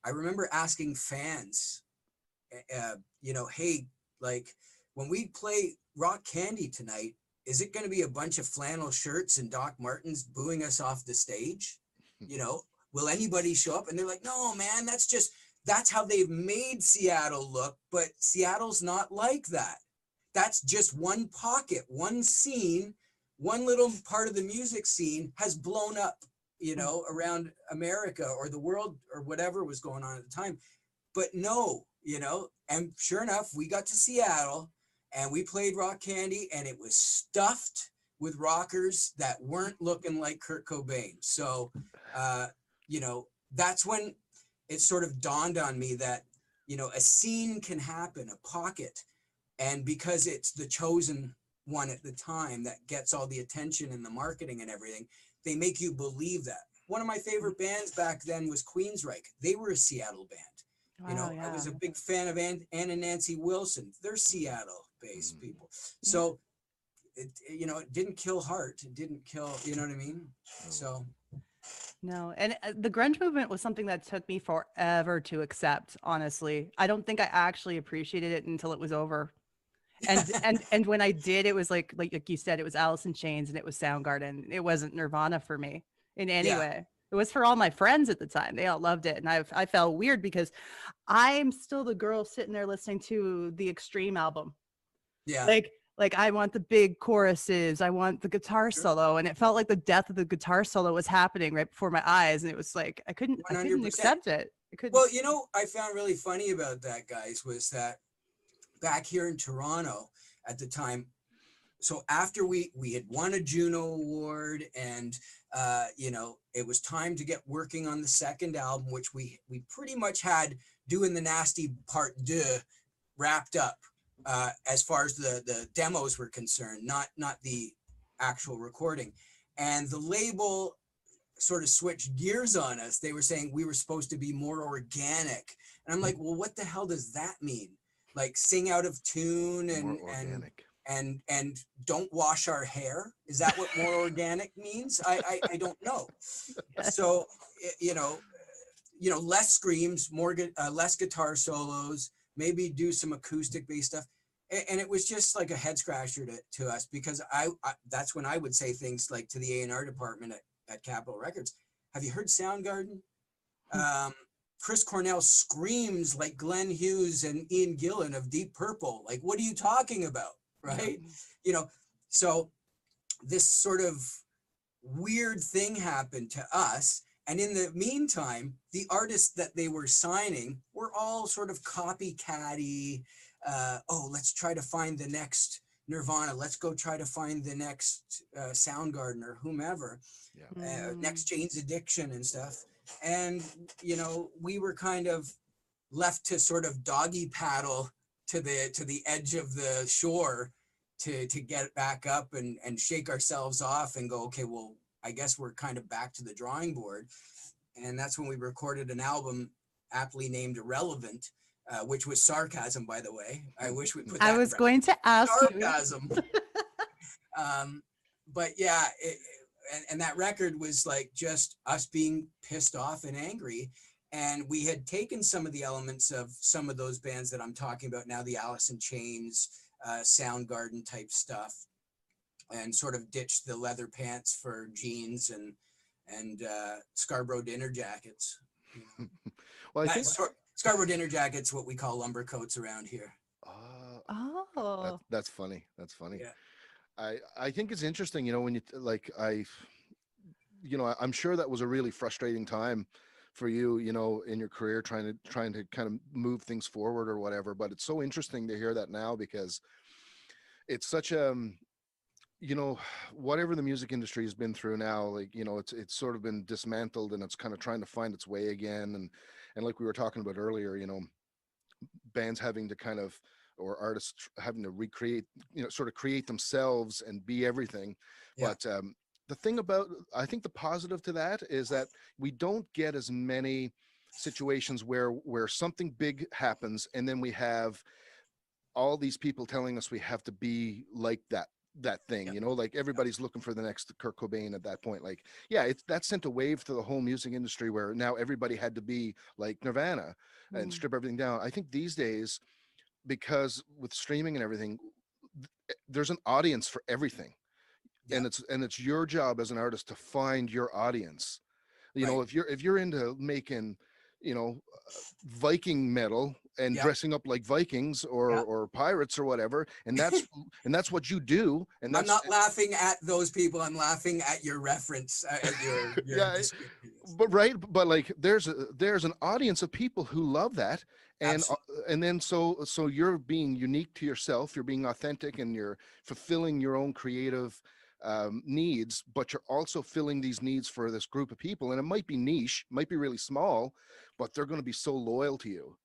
I remember asking fans, you know, hey, like when we play Rock Candy tonight, is it going to be a bunch of flannel shirts and Doc Martens booing us off the stage? You know, will anybody show up? And they're like, no, man, that's how they've made Seattle look. But Seattle's not like that. That's just one pocket, one scene, one little part of the music scene has blown up, you know, around America or the world or whatever was going on at the time. But no, you know, and sure enough, we got to Seattle and we played Rock Candy, and it was stuffed with rockers that weren't looking like Kurt Cobain. So, you know, that's when it sort of dawned on me that, you know, a scene can happen, a pocket. And because it's the chosen one at the time that gets all the attention and the marketing and everything, they make you believe that. One of my favorite bands back then was Queensryche. They were a Seattle band. Wow, You know, yeah. I was a big fan of Ann and Nancy Wilson. They're Seattle-based people. So, it didn't kill heart. It didn't kill, you know what I mean? So. No, and the grunge movement was something that took me forever to accept, honestly. I don't think I actually appreciated it until it was over. And when I did, it was like you said, it was Alice in Chains and it was Soundgarden. It wasn't Nirvana for me in any way. It was for all my friends at the time. They all loved it. And I felt weird because I'm still the girl sitting there listening to the Extreme album. Yeah. Like I want the big choruses. I want the guitar solo. And it felt like the death of the guitar solo was happening right before my eyes. And it was like, I couldn't accept it. Well, you know, I found really funny about that, guys, was that back here in Toronto at the time, so after we had won a Juno Award and, you know, it was time to get working on the second album, which we pretty much had Doing the Nasty Part 2 wrapped up as far as the demos were concerned, not the actual recording. And the label sort of switched gears on us. They were saying we were supposed to be more organic. And I'm like, well, what the hell does that mean? Like sing out of tune and don't wash our hair? Is that what more organic means? I don't know. So, you know, less screams, less guitar solos, maybe do some acoustic based stuff. And it was just like a head scratcher to us, because I that's when I would say things like to the A&R department at Capitol Records, have you heard Soundgarden? Chris Cornell screams like Glenn Hughes and Ian Gillan of Deep Purple. Like, what are you talking about? Right? You know, so this sort of weird thing happened to us. And in the meantime, the artists that they were signing were all sort of copycatty. Let's try to find the next Nirvana. Let's go try to find the next Soundgarden or whomever. Next Jane's Addiction and stuff. And, you know, we were kind of left to sort of doggy paddle to the edge of the shore to get back up and shake ourselves off and go, okay, well, I guess we're kind of back to the drawing board. And that's when we recorded an album aptly named Irrelevant, which was sarcasm, by the way. I wish we put that. I was going to ask sarcasm. But yeah, and that record was like just us being pissed off and angry. And we had taken some of the elements of some of those bands that I'm talking about now, the Alice in Chains, Soundgarden type stuff, and sort of ditched the leather pants for jeans and Scarborough dinner jackets. Well, I think Scarborough dinner jackets, what we call lumber coats around here. That's funny. That's funny. Yeah. I think it's interesting, you know, when I'm sure that was a really frustrating time for you, you know, in your career, trying to kind of move things forward or whatever. But it's so interesting to hear that now, because it's such you know, whatever the music industry has been through now, like, you know, it's sort of been dismantled and it's kind of trying to find its way again. And like we were talking about earlier, you know, bands having to kind of, or artists having to recreate, you know, sort of create themselves and be everything. Yeah. But the thing about, I think the positive to that is that we don't get as many situations where something big happens and then we have all these people telling us we have to be like that thing. Yep. You know, like everybody's looking for the next Kurt Cobain at that point. Like, yeah, that sent a wave to the whole music industry where now everybody had to be like Nirvana and strip everything down. I think these days, because with streaming and everything, there's an audience for everything. Yeah. And it's your job as an artist to find your audience. You know, if you're into making, you know, Viking metal and dressing up like Vikings or pirates or whatever, and that's what you do. And I'm not laughing at those people. I'm laughing at your reference. At your but like there's an audience of people who love that, and then so you're being unique to yourself. You're being authentic, and you're fulfilling your own creative needs, but you're also filling these needs for this group of people. And it might be niche, might be really small, but they're going to be so loyal to you.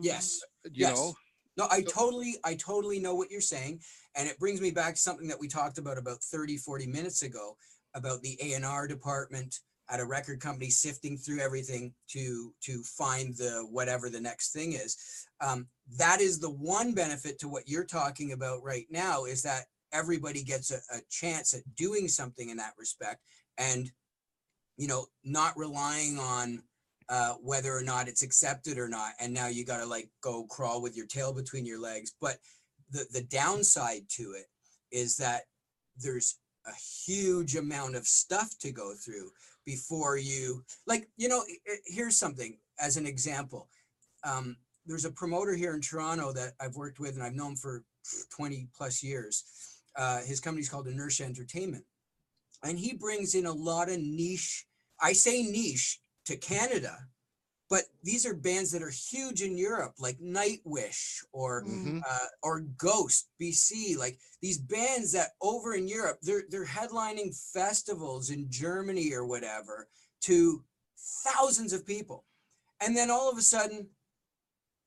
Yes. You know? No, I totally know what you're saying. And it brings me back to something that we talked about 30-40 minutes ago, about the A&R department at a record company sifting through everything to find the whatever the next thing is. That is the one benefit to what you're talking about right now, is that everybody gets a chance at doing something in that respect, and, you know, not relying on whether or not it's accepted or not. And now you got to like go crawl with your tail between your legs. But the downside to it is that there's a huge amount of stuff to go through before you, like, you know, here's something as an example. There's a promoter here in Toronto that I've worked with and I've known for 20 plus years. His company's called Gn'R Entertainment, and he brings in a lot of niche, I say niche to Canada, but these are bands that are huge in Europe, like Nightwish or Ghost BC, like these bands that over in Europe, they're headlining festivals in Germany or whatever to thousands of people. And then all of a sudden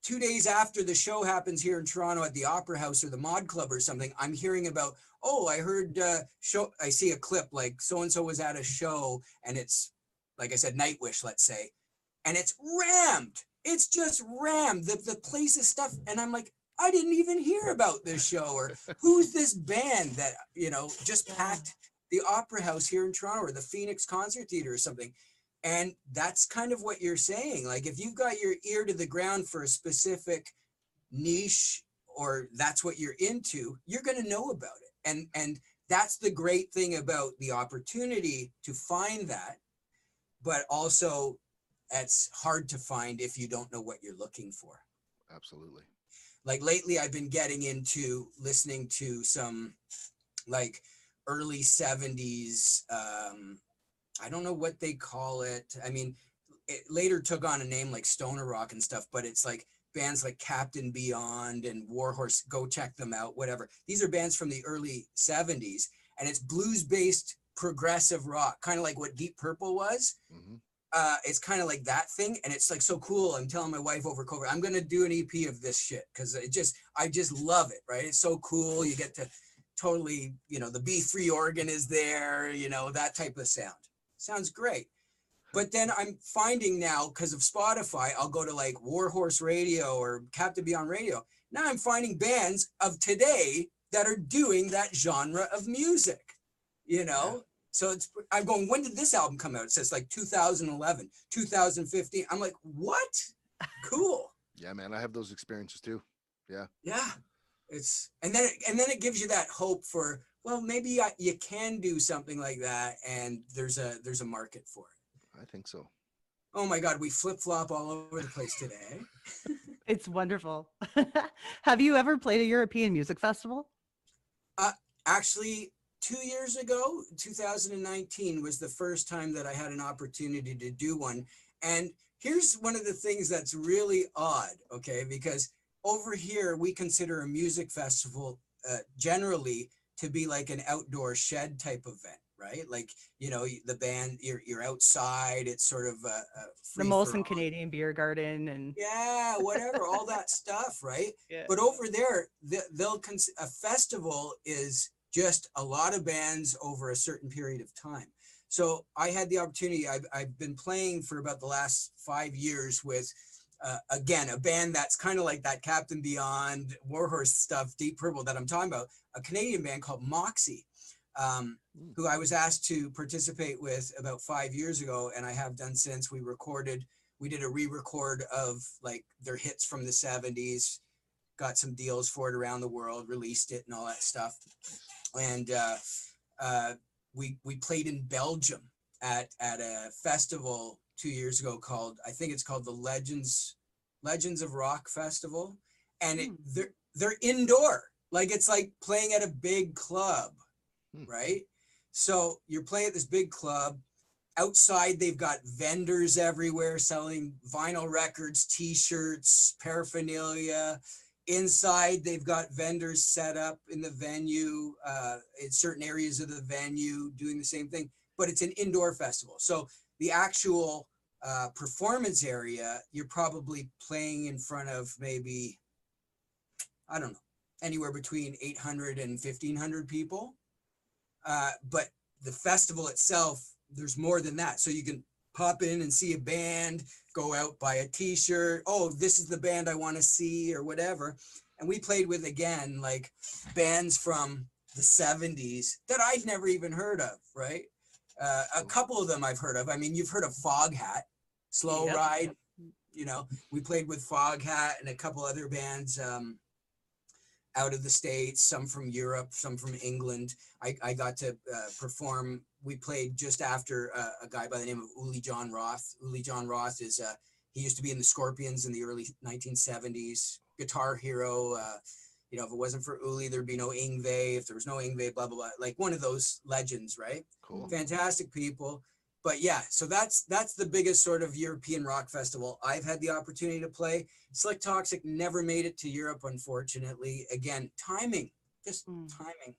2 days after the show happens here in Toronto at the Opera House or the Mod Club or something, I'm hearing about, oh, I heard I see a clip like so-and-so was at a show and it's, like I said, Nightwish, let's say, and it's rammed. It's just rammed. The place is stuff. And I'm like, I didn't even hear about this show, or who's this band that, just packed the Opera House here in Toronto or the Phoenix Concert Theater or something. And that's kind of what you're saying. Like, if you've got your ear to the ground for a specific niche, or that's what you're into, you're going to know about it. And that's the great thing about the opportunity to find that. But also, it's hard to find if you don't know what you're looking for. Absolutely. Like lately, I've been getting into listening to some like early 70s, I don't know what they call it. I mean, it later took on a name like stoner rock and stuff, but it's like bands like Captain Beyond and Warhorse. Go check them out, whatever. These are bands from the early 70s, and it's blues-based progressive rock, kind of like what Deep Purple was. Mm-hmm. It's kind of like that thing, and it's like so cool. I'm telling my wife over COVID, I'm gonna do an EP of this shit because I just love it, right? It's so cool. You get to totally, the B3 organ is there, that type of sound. Sounds great. But then I'm finding now, because of Spotify, I'll go to like Warhorse Radio or Captain Beyond Radio. Now I'm finding bands of today that are doing that genre of music, Yeah. So I'm going, when did this album come out? It says like 2011, 2015. I'm like, what? Cool. Yeah, man, I have those experiences too. Yeah. Yeah. And then it gives you that hope for, well, maybe you can do something like that, and there's a market for it. I think so. Oh my God, we flip-flop all over the place today. It's wonderful. Have you ever played a European music festival? Actually, 2 years ago, 2019 was the first time that I had an opportunity to do one. And here's one of the things that's really odd, okay? Because over here, we consider a music festival generally to be like an outdoor shed type event, right? Like, the band, you're outside, it's sort of a The Molson Canadian Beer Garden and yeah, whatever, all that stuff, right? Yeah. But over there, a festival is just a lot of bands over a certain period of time. So I had the opportunity, I've been playing for about the last 5 years with, again, a band that's kind of like that Captain Beyond, Warhorse stuff, Deep Purple that I'm talking about, a Canadian band called Moxie, who I was asked to participate with about 5 years ago, and I have done since. We did a re-record of like their hits from the 70s, got some deals for it around the world, released it and all that stuff. And we played in Belgium at a festival 2 years ago I think it's called the Legends of Rock Festival. And they're indoor, like it's like playing at a big club, right? So you're playing at this big club. Outside, they've got vendors everywhere selling vinyl records, t-shirts, paraphernalia. Inside, they've got vendors set up in the venue, in certain areas of the venue, doing the same thing, but it's an indoor festival. So the actual performance area, you're probably playing in front of maybe, I don't know, anywhere between 800 and 1,500 people. But the festival itself, there's more than that. So you can pop in and see a band, go out, buy a t-shirt. Oh, this is the band I want to see or whatever. And we played with, again, like bands from the 70s that I'd never even heard of, right? A couple of them I've heard of. I mean, you've heard of Foghat, Slow Ride. We played with Foghat and a couple other bands out of the States, some from Europe, some from England. I got to perform. We played just after a guy by the name of Uli John Roth. Uli John Roth is, he used to be in the Scorpions in the early 1970s, guitar hero. If it wasn't for Uli, there'd be no Yngwie. If there was no Yngwie, blah, blah, blah. Like one of those legends, right? Cool. Fantastic people. But yeah, so that's the biggest sort of European rock festival I've had the opportunity to play. Slik Toxik never made it to Europe, unfortunately. Again, timing, just timing.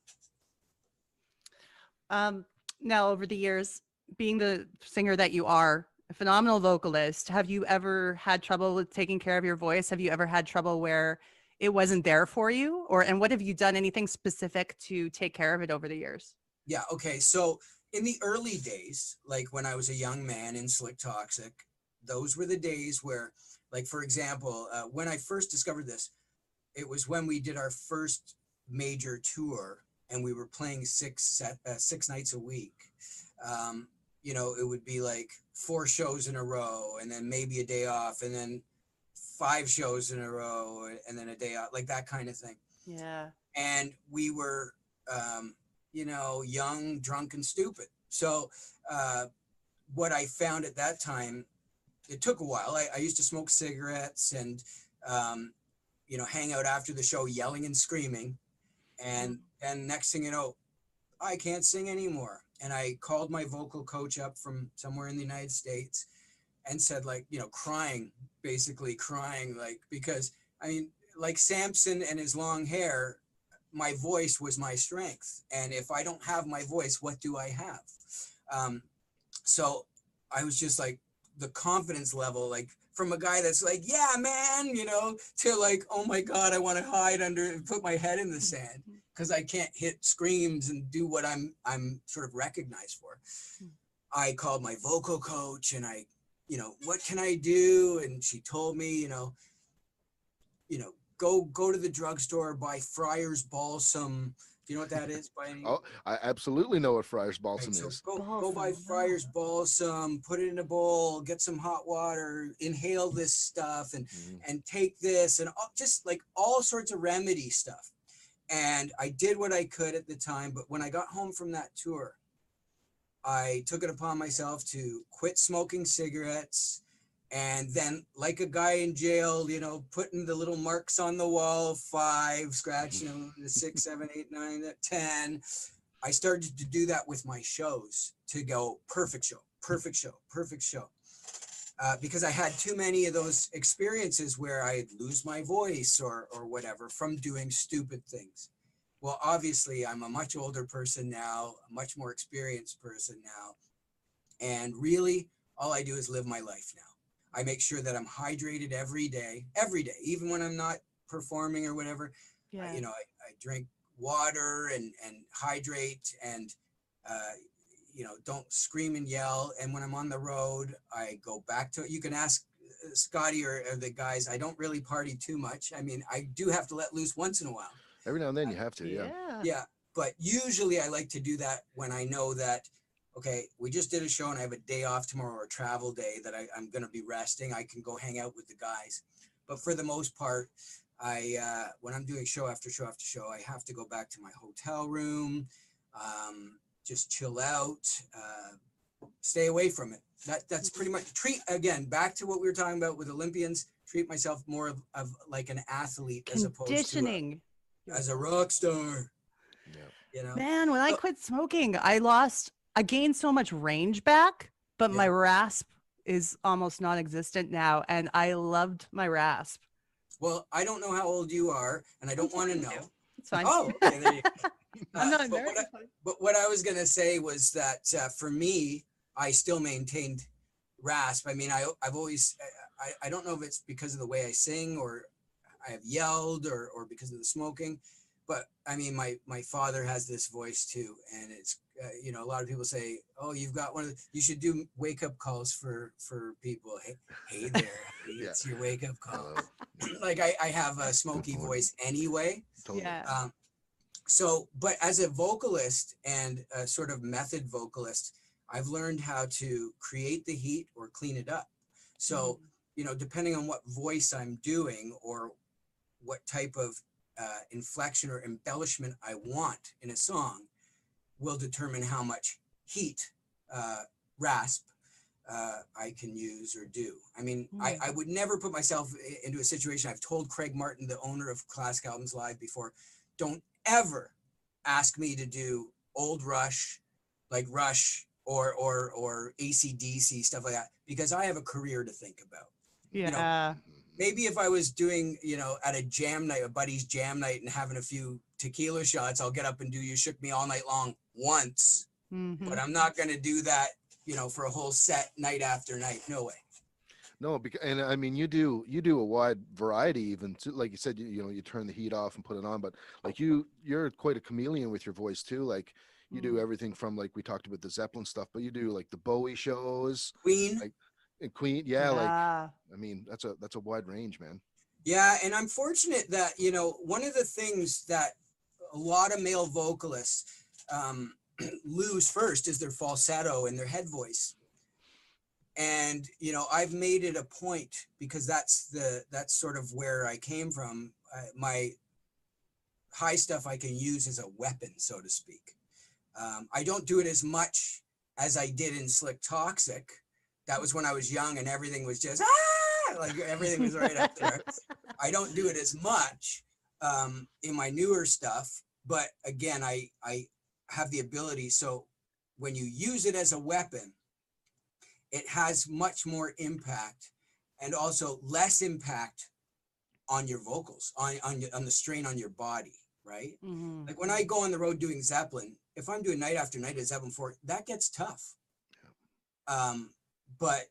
Now, over the years, being the singer that you are, a phenomenal vocalist. Have you ever had trouble with taking care of your voice? Have you ever had trouble where it wasn't there for you? And what have you done, anything specific to take care of it over the years? Yeah. Okay. So in the early days, like when I was a young man in Slik Toxik, those were the days where, like, for example, when I first discovered this, it was when we did our first major tour and we were playing 6 nights a week. You know, it would be like 4 shows in a row and then maybe a day off and then 5 shows in a row and then a day off, like that kind of thing. Yeah. And we were, you know, young, drunk, and stupid. So what I found at that time, it took a while. I used to smoke cigarettes and, you know, hang out after the show yelling and screaming. And next thing you know, I can't sing anymore. And I called my vocal coach up from somewhere in the United States and said, like, you know, basically crying, like, because I mean, like Samson and his long hair, my voice was my strength. And if I don't have my voice, what do I have? So I was just like, the confidence level, like from a guy that's like, yeah, man, you know, to like, oh my God, I want to hide under and put my head in the sand because I can't hit screams and do what I'm sort of recognized for. I called my vocal coach and I, you know, what can I do? And she told me, you know, go to the drugstore, buy Friar's Balsam. Do you know what that is? By any? Oh, I absolutely know what Friar's Balsam Right, so is. go buy Friar's Balsam, put it in a bowl, get some hot water, inhale this stuff, and take this, and just like all sorts of remedy stuff. And I did what I could at the time, but when I got home from that tour, I took it upon myself to quit smoking cigarettes. And then, like a guy in jail, you know, putting the little marks on the wall, 5, scratching them, 6, 7, 8, 9, 10. I started to do that with my shows to go perfect show, perfect show, perfect show. Because I had too many of those experiences where I'd lose my voice or whatever from doing stupid things. Well, obviously, I'm a much older person now, a much more experienced person now. And really, all I do is live my life now. I make sure that I'm hydrated every day, even when I'm not performing or whatever. Yeah. You know, I drink water and hydrate and, you know, don't scream and yell. And when I'm on the road, I go back to it. You can ask Scotty or the guys. I don't really party too much. I mean, I do have to let loose once in a while. Every now and then you have to, yeah. Yeah, but usually I like to do that when I know that, okay, we just did a show and I have a day off tomorrow or a travel day that I'm going to be resting. I can go hang out with the guys. But for the most part, when I'm doing show after show after show, I have to go back to my hotel room, just chill out, stay away from it. That's pretty much again, back to what we were talking about with Olympians, treat myself more of like an athlete as opposed to as a rock star. Yeah. You know? Man, when I quit smoking, I gained so much range back, but my rasp is almost non-existent now. And I loved my rasp. Well, I don't know how old you are, and I don't want to know. It's fine. Oh, okay, there you go. I'm not very but what I was going to say was that for me, I still maintained rasp. I mean, I've always, I don't know if it's because of the way I sing or I have yelled or because of the smoking, but I mean, my father has this voice too. And it's, you know, a lot of people say, oh, you've got you should do wake up calls for people. Hey there, it's your wake up call. Like I have a smoky voice anyway. Totally. Yeah. So, but as a vocalist and a sort of method vocalist, I've learned how to create the heat or clean it up. So, you know, depending on what voice I'm doing or what type of inflection or embellishment I want in a song will determine how much heat, rasp, I can use or do. I mean, I would never put myself into a situation. I've told Craig Martin, the owner of Classic Albums Live before, don't ever ask me to do old Rush, like Rush or AC/DC, stuff like that, because I have a career to think about. Yeah. You know, maybe if I was doing, you know, at a jam night, a buddy's jam night and having a few tequila shots, I'll get up and do You Shook Me All Night Long once, but I'm not going to do that for a whole set night after night. No way. No, and I mean, you do a wide variety, even to, like you said, you turn the heat off and put it on, but like you're quite a chameleon with your voice too. Like you do everything from, like we talked about the Zeppelin stuff, but you do like the Bowie shows, Queen. like and Queen. Yeah, like I mean, that's a wide range, man. Yeah, and I'm fortunate that one of the things that a lot of male vocalists lose first is their falsetto and their head voice. And I've made it a point, because that's sort of where I came from. My high stuff I can use as a weapon, so to speak. I don't do it as much as I did in Slik Toxik. That was when I was young and everything was just like everything was right up there. I don't do it as much in my newer stuff, but again, I have the ability. So when you use it as a weapon, it has much more impact, and also less impact on your vocals, on the strain on your body, right? Mm-hmm. Like when I go on the road doing Zeppelin, if I'm doing night after night at Zeppelin 4, that gets tough. But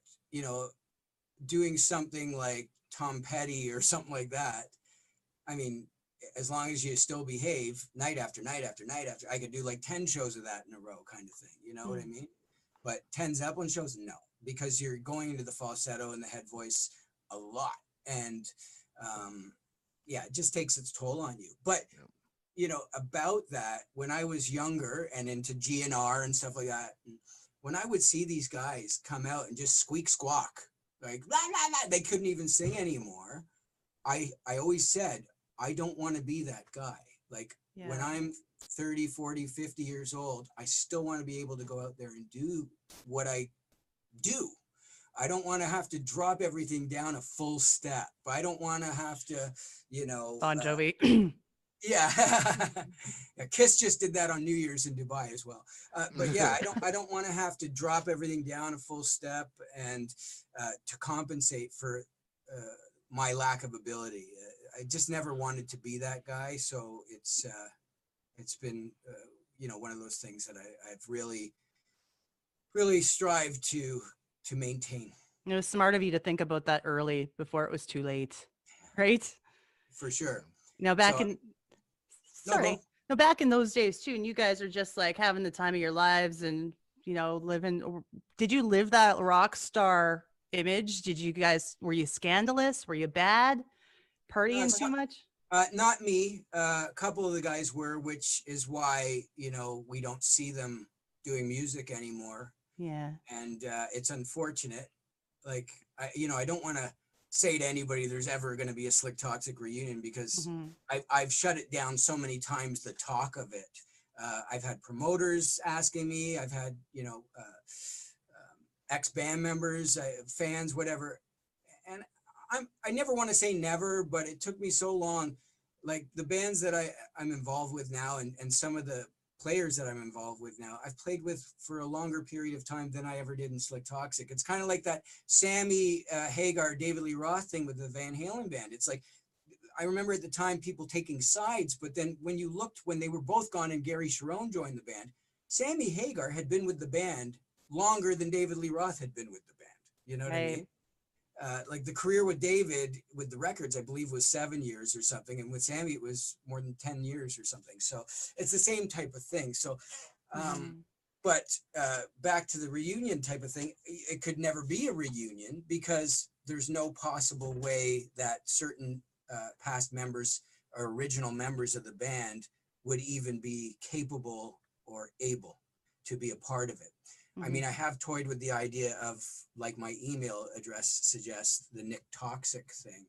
doing something like Tom Petty or something like that, I mean, as long as you still behave night after night after night after, I could do like 10 shows of that in a row kind of thing. You know what I mean? But 10 Zeppelin shows, no, because you're going into the falsetto and the head voice a lot. And it just takes its toll on you. But, about that, when I was younger and into Gn'R and stuff like that, when I would see these guys come out and just squeak squawk, like, blah, blah, blah, they couldn't even sing anymore. I always said, I don't want to be that guy. Like when I'm 30, 40, 50 years old, I still want to be able to go out there and do what I do. I don't want to have to drop everything down a full step. I don't want to have to, Bon Jovi. Yeah. Kiss just did that on New Year's in Dubai as well. But yeah, I don't want to have to drop everything down a full step and to compensate for my lack of ability. I just never wanted to be that guy. So it's been, one of those things that I've really, really strived to maintain. It was smart of you to think about that early before it was too late, right? For sure. Now back back in those days too, and you guys are just like having the time of your lives and living. Did you live that rock star image? Were you scandalous? Were you bad? Partying too much? Not me. A couple of the guys were, which is why we don't see them doing music anymore. Yeah. And it's unfortunate. Like I don't want to say to anybody there's ever going to be a Slik Toxik reunion, because I've shut it down so many times, the talk of it. I've had promoters asking me, I've had ex-band members, fans, whatever, and I never want to say never, but it took me so long. Like the bands that I'm involved with now, and some of the players that I'm involved with now, I've played with for a longer period of time than I ever did in Slik Toxik. It's kind of like that Sammy Hagar, David Lee Roth thing with the Van Halen band. It's like, I remember at the time people taking sides, but then when you looked, when they were both gone and Gary Cherone joined the band, Sammy Hagar had been with the band longer than David Lee Roth had been with the band. You know what I mean? Like the career with David, with the records, I believe was 7 years or something. And with Sammy, it was more than 10 years or something. So it's the same type of thing. So, but back to the reunion type of thing, it could never be a reunion, because there's no possible way that certain past members or original members of the band would even be capable or able to be a part of it. I mean, I have toyed with the idea of, like my email address suggests, the Gn'R Toxik thing,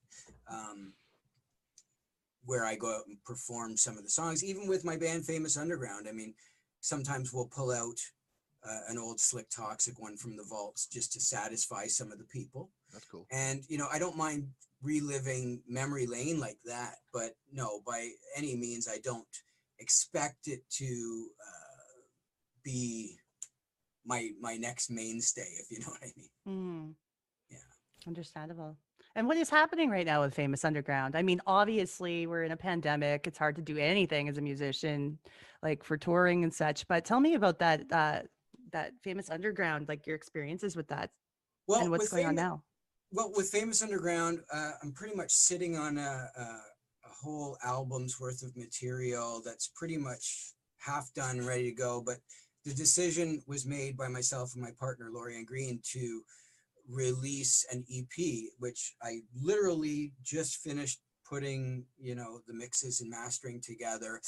where I go out and perform some of the songs, even with my band Famous Underground. I mean, sometimes we'll pull out an old Slik Toxik one from the vaults just to satisfy some of the people. That's cool. And, I don't mind reliving memory lane like that, but no, by any means, I don't expect it to be my next mainstay, if you know what I mean. Yeah. Understandable. And what is happening right now with Famous Underground? I mean, obviously we're in a pandemic. It's hard to do anything as a musician, like for touring and such, but tell me about that that Famous Underground, like your experiences with that Well, and what's going on now. Well, with Famous Underground, I'm pretty much sitting on a whole album's worth of material that's pretty much half done, ready to go. But the decision was made by myself and my partner, Greene, to release an EP, which I literally just finished putting, the mixes and mastering together.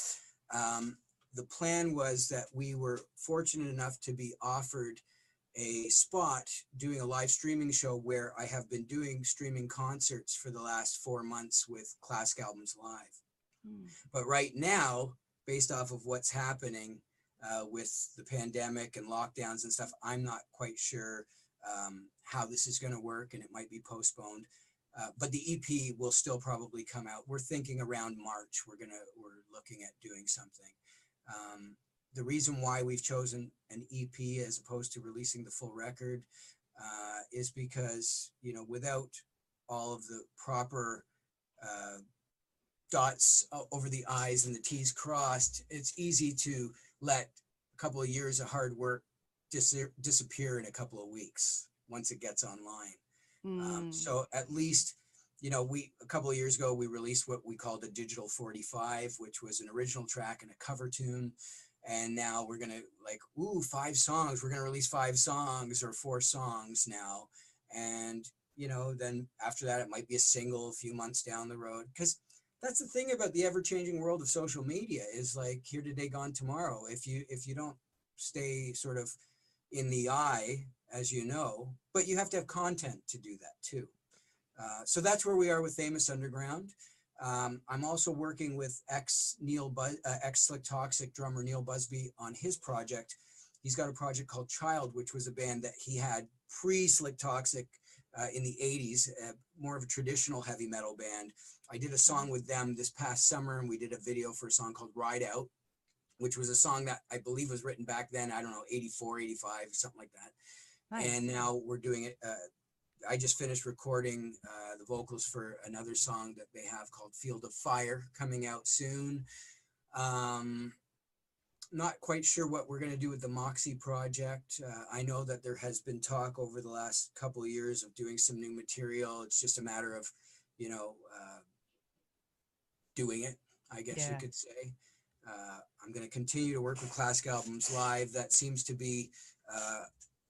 The plan was that we were fortunate enough to be offered a spot doing a live streaming show where I have been doing streaming concerts for the last 4 months with Classic Albums Live. But right now, based off of what's happening with the pandemic and lockdowns and stuff, I'm not quite sure how this is going to work, and it might be postponed. But the EP will still probably come out. We're thinking around March, we're looking at doing something. The reason why we've chosen an EP as opposed to releasing the full record is because, without all of the proper dots over the I's and the T's crossed, it's easy to let a couple of years of hard work disappear in a couple of weeks once it gets online. So at least, a couple of years ago, we released what we called a digital 45, which was an original track and a cover tune. And now we're going to 5 songs. We're going to release 5 songs or 4 songs now. And, then after that, it might be a single a few months down the road. Because that's the thing about the ever-changing world of social media is like here today, gone tomorrow. If you don't stay sort of in the eye, as you know, but you have to have content to do that too. So that's where we are with Famous Underground. I'm also working with ex Slik Toxik drummer Neil Busby on his project. He's got a project called Child, which was a band that he had pre-Slik Toxik in the 80s, more of a traditional heavy metal band. I did a song with them this past summer, and we did a video for a song called Ride Out, which was a song that I believe was written back then, I don't know, 84, 85, something like that. Nice. And now we're doing it. I just finished recording the vocals for another song that they have called Field of Fire, coming out soon. Not quite sure what we're going to do with the Moxie project. I know that there has been talk over the last couple of years of doing some new material. It's just a matter of, doing it, I guess you could say. I'm going to continue to work with Classic Albums Live. That seems to be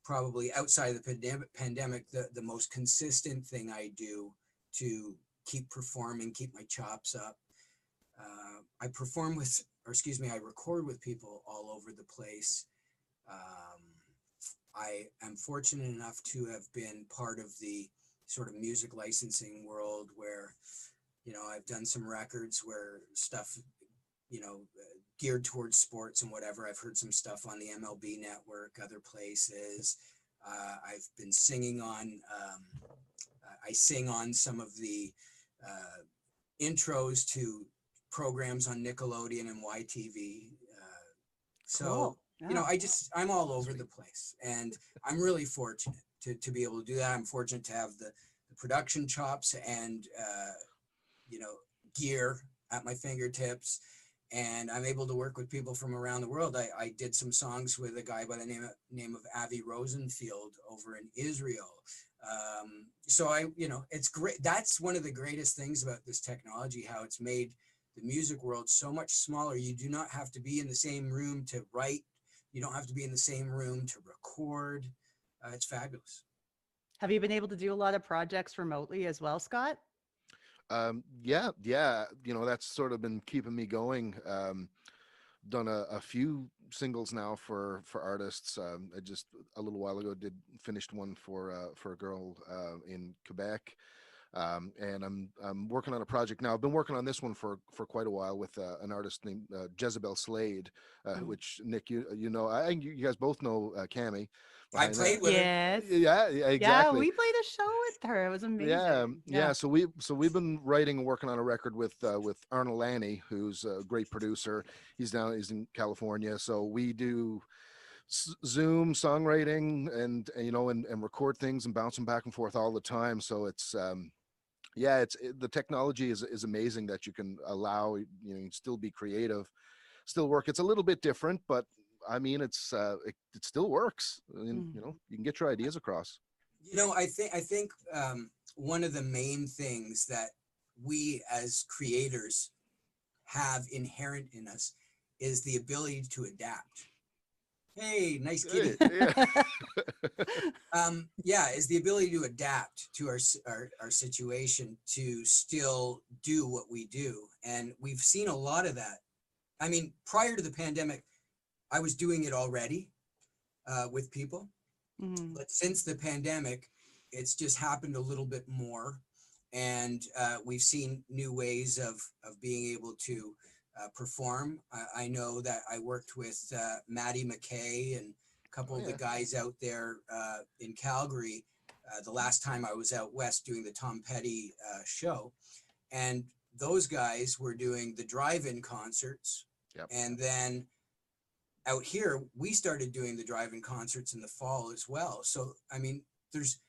probably outside of the pandemic, the most consistent thing I do to keep performing, keep my chops up. I record with people all over the place. I am fortunate enough to have been part of the sort of music licensing world where, I've done some records where stuff, geared towards sports and whatever. I've heard some stuff on the MLB network, other places. I've been singing on, I sing on some of the intros to programs on Nickelodeon and YTV. So, cool. I'm all over the place, and I'm really fortunate to be able to do that. I'm fortunate to have the production chops and, gear at my fingertips. And I'm able to work with people from around the world. I did some songs with a guy by the name of Avi Rosenfield over in Israel. So it's great. That's one of the greatest things about this technology, how it's made the music world so much smaller. You do not have to be in the same room to write. You don't have to be in the same room to record. It's fabulous. Have you been able to do a lot of projects remotely as well, Scott? Yeah. That's sort of been keeping me going. Done a few singles now for artists. I just a little while ago finished one for a girl in Quebec. And I'm working on a project now. I've been working on this one for quite a while with an artist named Jezebel Slade, which Nick, I think you guys both know Cami. I played with her. Yeah, exactly. Yeah, we played a show with her. It was amazing. Yeah. So we've been writing and working on a record with Arnold Lanny, who's a great producer. He's in California. So we do Zoom songwriting and record things and bounce them back and forth all the time. So it's the technology is amazing that you can allow, you can still be creative, still work. It's a little bit different, but I mean, it still works. I mean, Mm. you know, you can get your ideas across. You know, I think one of the main things that we as creators have inherent in us is the ability to adapt. Hey, nice kitty. Yeah. Yeah, is the ability to adapt to our situation to still do what we do. And we've seen a lot of that. I mean, prior to the pandemic, I was doing it already with people. Mm. But since the pandemic, it's just happened a little bit more. And we've seen new ways of being able to perform. I know that I worked with Maddie McKay and a couple of the guys out there in Calgary the last time I was out west doing the Tom Petty show. And those guys were doing the drive-in concerts. Yep. And then out here, we started doing the drive-in concerts in the fall as well. So, I mean, there's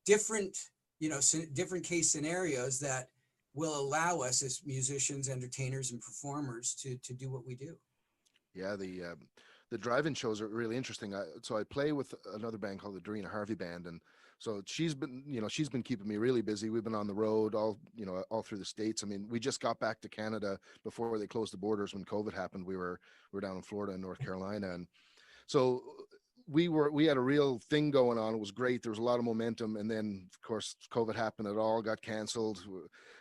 different, you know, different case scenarios that will allow us as musicians, entertainers, and performers to do what we do. Yeah, the drive-in shows are really interesting. So I play with another band called the Gn'R Band, and so she's been keeping me really busy. We've been on the road all through the States. I mean, we just got back to Canada before they closed the borders when COVID happened. We were down in Florida and North Carolina, and so we had a real thing going on. It was great. There was a lot of momentum, and then of course COVID happened. It all got canceled,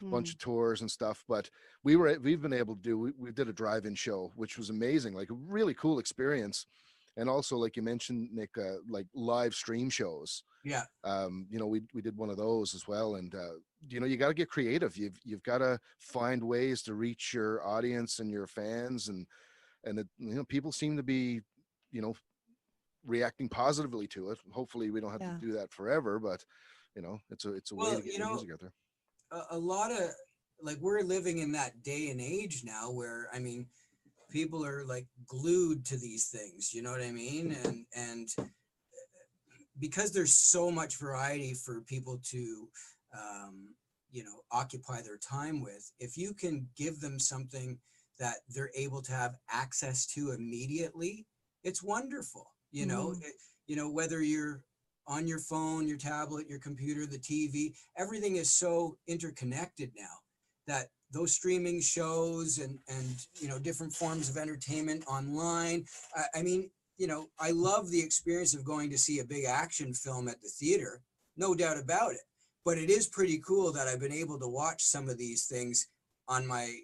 a bunch of tours and stuff. But we've been able to do. We did a drive-in show, which was amazing, like a really cool experience. And also, like you mentioned, Nick, like live stream shows. Yeah. You know, we did one of those as well. And you know, you got to get creative. You've got to find ways to reach your audience and your fans, and it, you know, people seem to be, you know, reacting positively to it. Hopefully we don't have to do that forever, but you know, it's a way to get your music out there. A lot of, like, we're living in that day and age now where, I mean, people are like glued to these things, you know what I mean? And because there's so much variety for people to you know, occupy their time with, if you can give them something that they're able to have access to immediately, it's wonderful. You know, you know, whether you're on your phone, your tablet, your computer, the TV, everything is so interconnected now that those streaming shows and you know, different forms of entertainment online. I mean, you know, I love the experience of going to see a big action film at the theater, no doubt about it. But it is pretty cool that I've been able to watch some of these things on my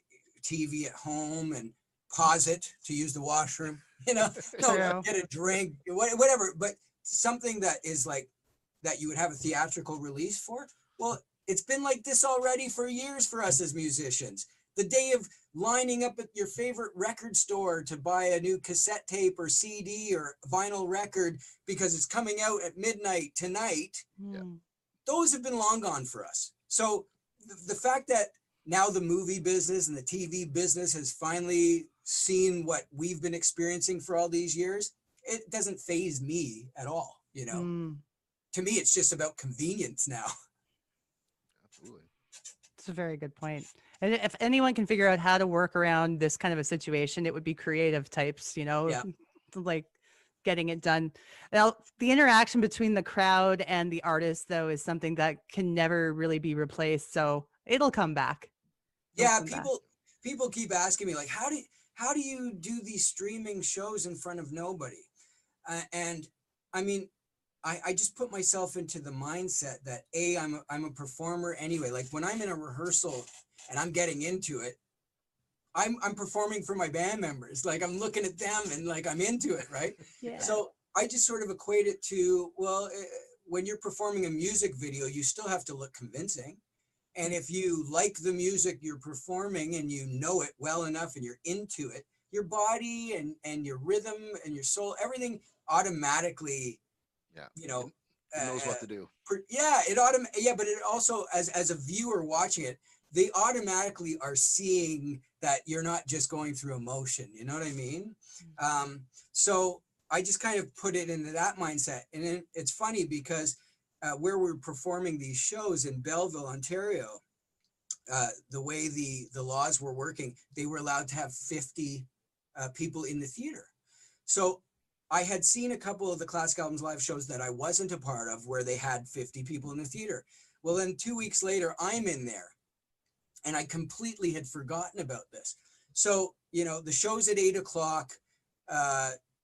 TV at home and pause it to use the washroom, you know, no, get a drink, whatever. But something that is like that you would have a theatrical release for. Well, it's been like this already for years for us as musicians. The day of lining up at your favorite record store to buy a new cassette tape or CD or vinyl record because it's coming out at midnight tonight. Those have been long gone for us. So the fact that now the movie business and the TV business has finally seen what we've been experiencing for all these years, it doesn't faze me at all. You know, to me, it's just about convenience now. Absolutely. It's a very good point. And if anyone can figure out how to work around this kind of a situation, it would be creative types, you know, like getting it done. Now, the interaction between the crowd and the artist, though, is something that can never really be replaced. So it'll come back. People keep asking me, like, how do you do these streaming shows in front of nobody? And I mean, I just put myself into the mindset that I'm a performer anyway. Like when I'm in a rehearsal and I'm getting into it, I'm performing for my band members. Like I'm looking at them and like I'm into it, right? Yeah. So I just sort of equate it to, well, when you're performing a music video, you still have to look convincing. And if you like the music you're performing and you know it well enough and you're into it, your body and your rhythm and your soul, everything automatically, you know, it knows what to do. But it also, as a viewer watching it, they automatically are seeing that you're not just going through emotion. You know what I mean? So I just kind of put it into that mindset. And it's funny because where we're performing these shows in Belleville, Ontario, the way the laws were working, they were allowed to have 50 people in the theater. So I had seen a couple of the Classic Albums live shows that I wasn't a part of where they had 50 people in the theater. Well, then 2 weeks later, I'm in there, and I completely had forgotten about this. So, you know, the show's at 8 o'clock.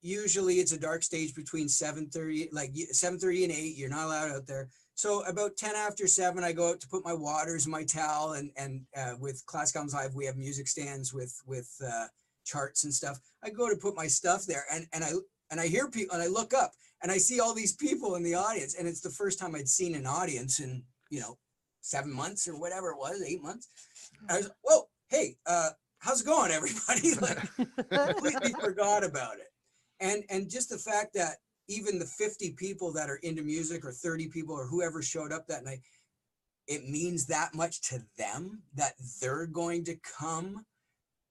Usually it's a dark stage between 7:30, like 7:30 and 8. You're not allowed out there. So about 10 after 7, I go out to put my waters and my towel, and with Classic Albums Live, we have music stands with charts and stuff. I go to put my stuff there, and I hear people, and I look up, and I see all these people in the audience, and it's the first time I'd seen an audience in, you know, 7 months or whatever it was, 8 months. I was, whoa, hey, how's it going, everybody? Like, completely forgot about it. And just the fact that even the 50 people that are into music, or 30 people, or whoever showed up that night, it means that much to them that they're going to come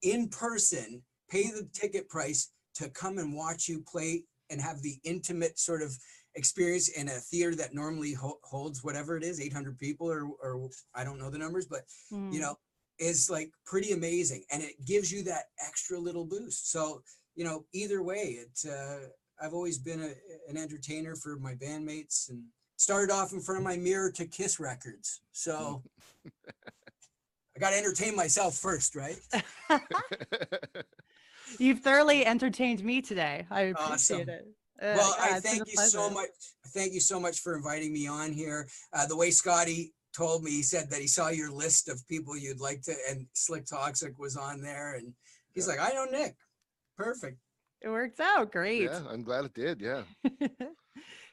in person, pay the ticket price to come and watch you play and have the intimate sort of experience in a theater that normally holds whatever it is, 800 people, or I don't know the numbers, but you know, is like pretty amazing. And it gives you that extra little boost. So, you know, either way, I've always been an entertainer for my bandmates, and started off in front of my Mirror to Kiss records. So I got to entertain myself first, right? You've thoroughly entertained me today. I appreciate Awesome. it. Well, yeah, I thank you so much. Thank you so much for inviting me on here. The way Scotty told me, he said that he saw your list of people you'd like to, and Slik Toxik was on there, and he's like, I know Nick. Perfect. It worked out great. Yeah, I'm glad it did. Yeah.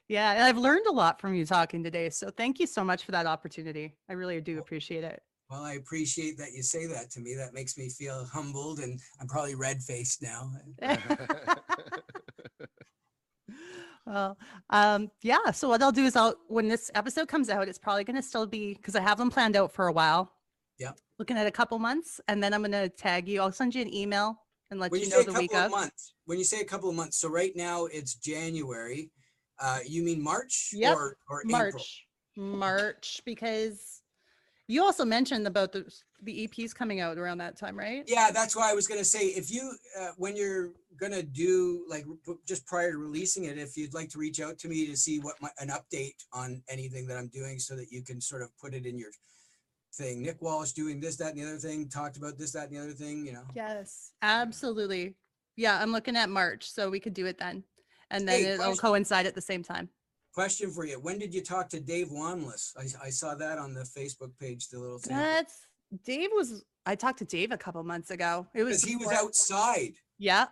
Yeah, and I've learned a lot from you talking today. So thank you so much for that opportunity. I really do appreciate it. Well, I appreciate that you say that to me. That makes me feel humbled, and I'm probably red-faced now. Well, yeah. So what I'll do is when this episode comes out, it's probably going to still be, because I have them planned out for a while. Yep. Looking at a couple months, and then I'm going to tag you. I'll send you an email and let When you you know say the a week couple of. of months, when you say a couple of months, so right now it's January. You mean March? Yep. Or March. April? March, because you also mentioned about the EPs coming out around that time, right? Yeah, that's why I was going to say, if you, when you're going to do, like, just prior to releasing it, if you'd like to reach out to me to see what an update on anything that I'm doing, so that you can sort of put it in your thing. Nick Walsh doing this, that, and the other thing, talked about this, that, and the other thing, you know. Yes, absolutely. Yeah, I'm looking at March, so we could do it then. And then Hey, it'll coincide at the same time. Question for you. When did you talk to Dave Wandles? I saw that on the Facebook page, the little thing. I talked to Dave a couple months ago. It was Because he was outside. Yeah.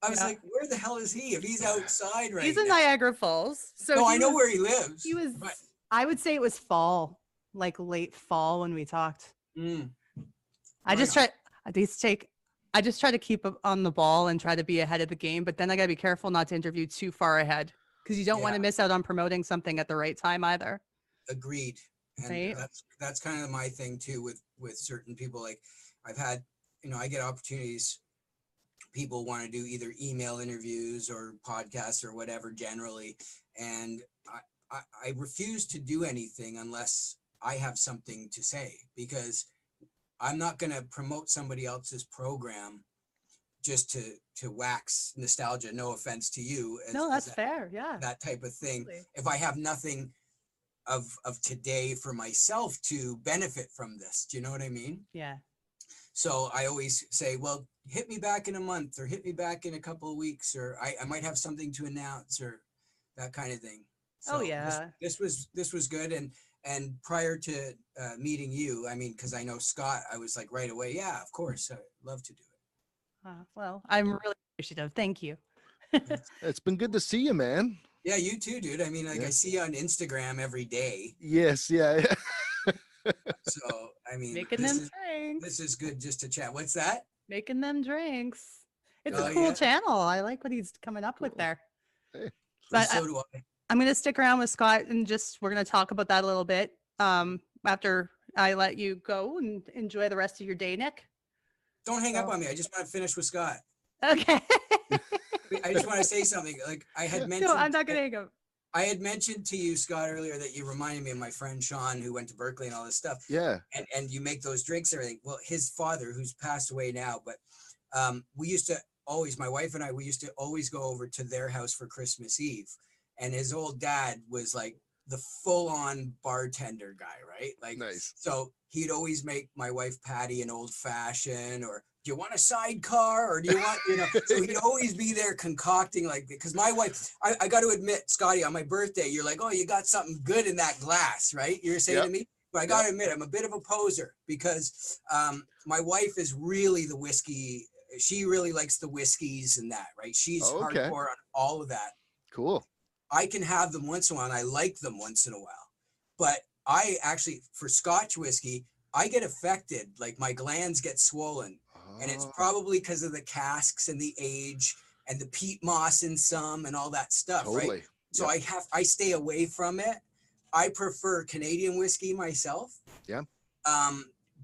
I was like, where the hell is he? If he's outside right He's in now. Niagara Falls. So No, I know where he lives. He was, but- I would say it was fall, like late fall when we talked. I just try to keep on the ball and try to be ahead of the game, but then I gotta be careful not to interview too far ahead, because you don't want to miss out on promoting something at the right time either. Agreed. And Right. that's kind of my thing too with certain people. Like, I've had, you know, I get opportunities. People want to do either email interviews or podcasts or whatever generally. And I refuse to do anything unless I have something to say, because I'm not going to promote somebody else's program just to wax nostalgia. No offense to you. No, that's fair. Yeah. That type of thing. Absolutely. If I have nothing of today for myself to benefit from this, do you know what I mean? Yeah. So I always say, well, hit me back in a month, or hit me back in a couple of weeks, or I might have something to announce, or that kind of thing. So yeah. This was good. And prior to meeting you, I mean, because I know Scott, I was like right away, yeah, of course, I'd love to do it. Well, I'm really appreciative. Thank you. It's been good to see you, man. Yeah, you too, dude. I mean, like, Yeah. I see you on Instagram every day. Yes, yeah. So, I mean, Making them drinks. this is good just to chat. What's that? Making them drinks. It's Oh, a cool yeah. channel. I like what he's coming up with Cool. there. Hey. But So do I. I'm going to stick around with Scott, and we're going to talk about that a little bit after I let you go and enjoy the rest of your day, Nick. Don't hang up on me. I just want to finish with Scott. Okay. I just want to say something. Like, I had mentioned. No, I'm not going to hang up. I had mentioned to you, Scott, earlier that you reminded me of my friend Sean, who went to Berkeley and all this stuff. Yeah. And you make those drinks and everything. Well, his father, who's passed away now, but we used to always, my wife and I, we used to always go over to their house for Christmas Eve. And his old dad was like the full-on bartender guy, right? Like, Nice. so he'd always make my wife Patty an old fashioned, or do you want a sidecar, or do you want, you know, so he'd always be there concocting, like, because my wife, I got to admit, Scotty, on my birthday, you're like, oh, you got something good in that glass, right? You're saying to me, but I got to admit, I'm a bit of a poser, because my wife is really the whiskey. She really likes the whiskeys and that, right? She's hardcore on all of that. Cool. I can have them once in a while, and I like them once in a while. But I actually, for Scotch whiskey, I get affected, like my glands get swollen. And it's probably because of the casks and the age and the peat moss in some and all that stuff, right? So I stay away from it. I prefer Canadian whiskey myself. Yeah.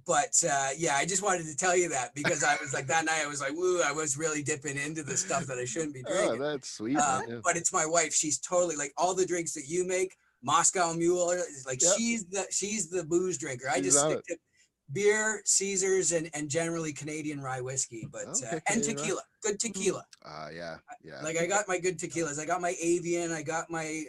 But yeah, I just wanted to tell you that, because I was like, that night I was like, woo, I was really dipping into the stuff that I shouldn't be drinking. Oh, that's sweet. But it's my wife. She's totally like all the drinks that you make, Moscow Mule, like she's the booze drinker. I just stick to beer, Caesars, and generally Canadian rye whiskey, but and tequila, good tequila. Yeah. Like I got my good tequilas. I got my Avian, I got my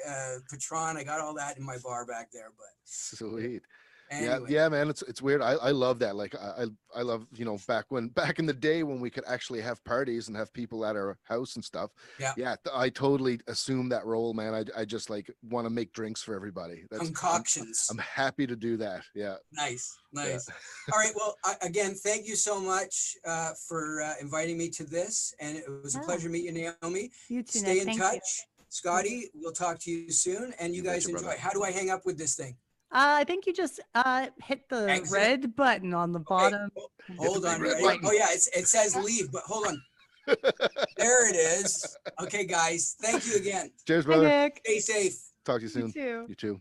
Patron, I got all that in my bar back there. But sweet. anyway. Yeah, man. It's weird. I love that. Like I love, you know, back in the day when we could actually have parties and have people at our house and stuff. Yeah. I totally assume that role, man. I just like want to make drinks for everybody. Concoctions. I'm happy to do that. Yeah. Nice. Yeah. All right. Well, again, thank you so much for inviting me to this, and it was a pleasure meeting you, Naomi. You too. Stay in touch, Scotty. We'll talk to you soon, and you guys enjoy. How do I hang up with this thing? I think you just hit the red button on the bottom. Hold on. Oh yeah, it says leave, but hold on. There it is. Okay, guys. Thank you again. Cheers, brother. Hi, Nick. Stay safe. Talk to you soon. You too.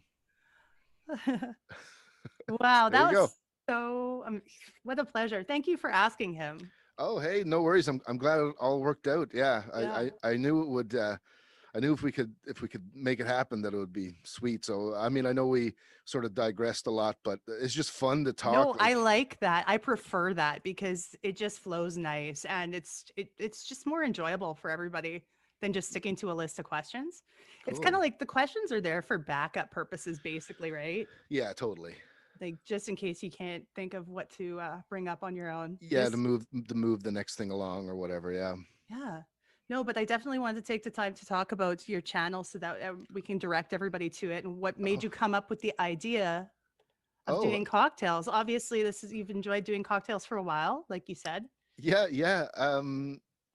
Wow, that was so what a pleasure. Thank you for asking him. Oh, hey, no worries. I'm glad it all worked out. Yeah. I knew it would. I knew if we could make it happen, that it would be sweet. So, I mean, I know we sort of digressed a lot, but it's just fun to talk. No, I like that. I prefer that because it just flows nice, and it's just more enjoyable for everybody than just sticking to a list of questions. Cool. It's kind of like the questions are there for backup purposes, basically, right? Yeah, totally. Like just in case you can't think of what to bring up on your own. Yeah, to move the next thing along or whatever. Yeah. Yeah. No, but I definitely wanted to take the time to talk about your channel so that we can direct everybody to it, and what made you come up with the idea of doing cocktails. Obviously, you've enjoyed doing cocktails for a while, like you said. Yeah.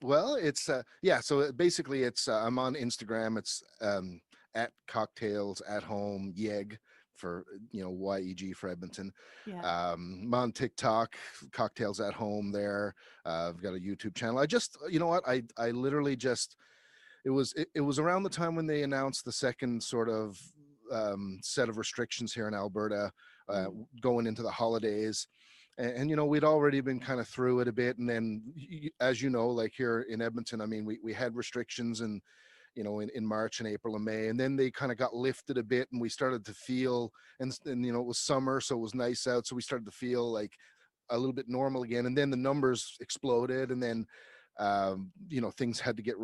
Well, it's so basically it's I'm on Instagram. It's at cocktails at home YEG for, you know, YEG for Edmonton. I'm on TikTok, cocktails at home there. I've got a YouTube channel. I just, you know what, I literally just, it was around the time when they announced the second sort of set of restrictions here in Alberta going into the holidays. And you know, we'd already been kind of through it a bit. And then, as you know, like here in Edmonton, I mean, we had restrictions and, you know, in March and April and May, and then they kind of got lifted a bit, and we started to feel, and you know, it was summer, so it was nice out, so we started to feel like a little bit normal again. And then the numbers exploded, and then you know, things had to get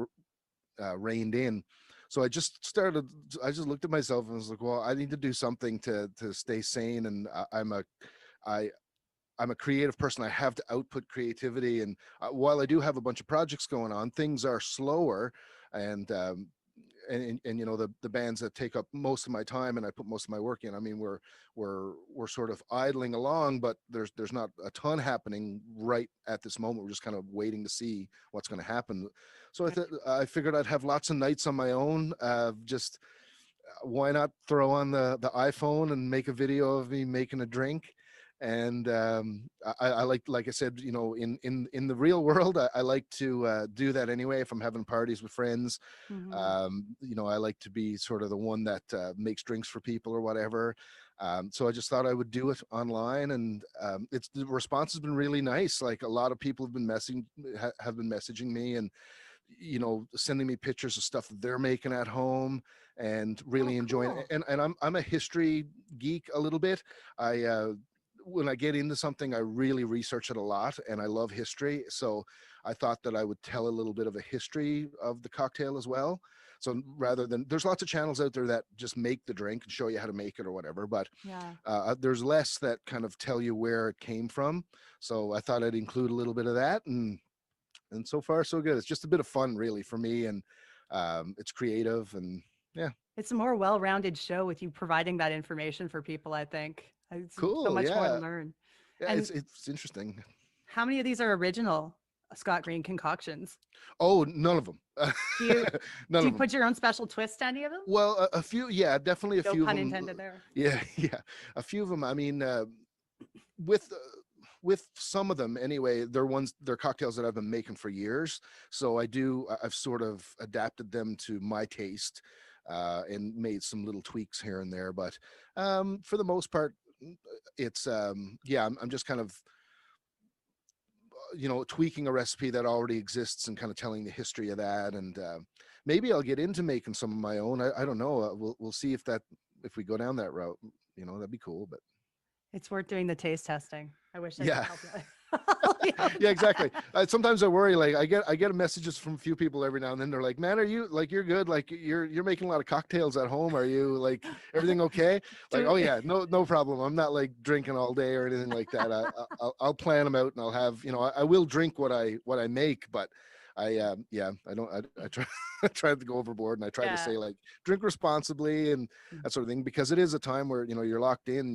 reined in. So I just looked at myself and was like, well, I need to do something to stay sane. And I'm a creative person. I have to output creativity, and while I do have a bunch of projects going on, things are slower. And you know, the bands that take up most of my time and I put most of my work in, I mean, we're sort of idling along, but there's not a ton happening right at this moment. We're just kind of waiting to see what's going to happen. So I figured I'd have lots of nights on my own. Just why not throw on the iPhone and make a video of me making a drink. And I like I said, you know, in the real world, I like to do that anyway. If I'm having parties with friends, you know, I like to be sort of the one that makes drinks for people or whatever. So I just thought I would do it online, and the response has been really nice. Like a lot of people have been messaging me, and you know, sending me pictures of stuff that they're making at home and really enjoying it. And I'm a history geek a little bit. when I get into something, I really research it a lot, and I love history. So I thought that I would tell a little bit of a history of the cocktail as well. So rather than, there's lots of channels out there that just make the drink and show you how to make it or whatever, but Yeah. there's less that kind of tell you where it came from. So I thought I'd include a little bit of that, and so far so good. It's just a bit of fun really for me, and it's creative, and yeah. It's a more well-rounded show with you providing that information for people, I think. It's so Cool. much more to Yeah. learn. Yeah. And It's interesting. how many of these are original Scott Greene concoctions? Oh, none of them. Do you None do you of them. put your own special twist to any of them? Well, a few, yeah, definitely a No few pun of them. intended there. Yeah, yeah, a few of them. I mean, with some of them anyway, they're cocktails that I've been making for years. So I've sort of adapted them to my taste, and made some little tweaks here and there. But for the most part, it's yeah, I'm just kind of tweaking a recipe that already exists and kind of telling the history of that. And maybe I'll get into making some of my own. I don't know. We'll see if we go down that route. That'd be cool. But It's worth doing the taste testing. I wish I yeah. could help you. Yeah, exactly. Sometimes I worry, like I get messages from a few people every now and then. They're like, man, are you, like, you're good, like you're making a lot of cocktails at home, are you, like, everything okay? Like, oh yeah, no problem, I'm not like drinking all day or anything like that. I'll plan them out, and I'll have, I will drink what I make, but I try I tried to go overboard, and I tried to say, like, drink responsibly and that sort of thing, because it is a time where you're locked in.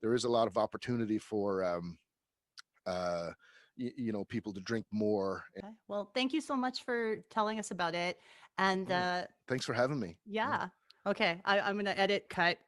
There is a lot of opportunity for people to drink more. Okay. Well, thank you so much for telling us about it. And Thanks for having me. yeah. Okay. I'm gonna cut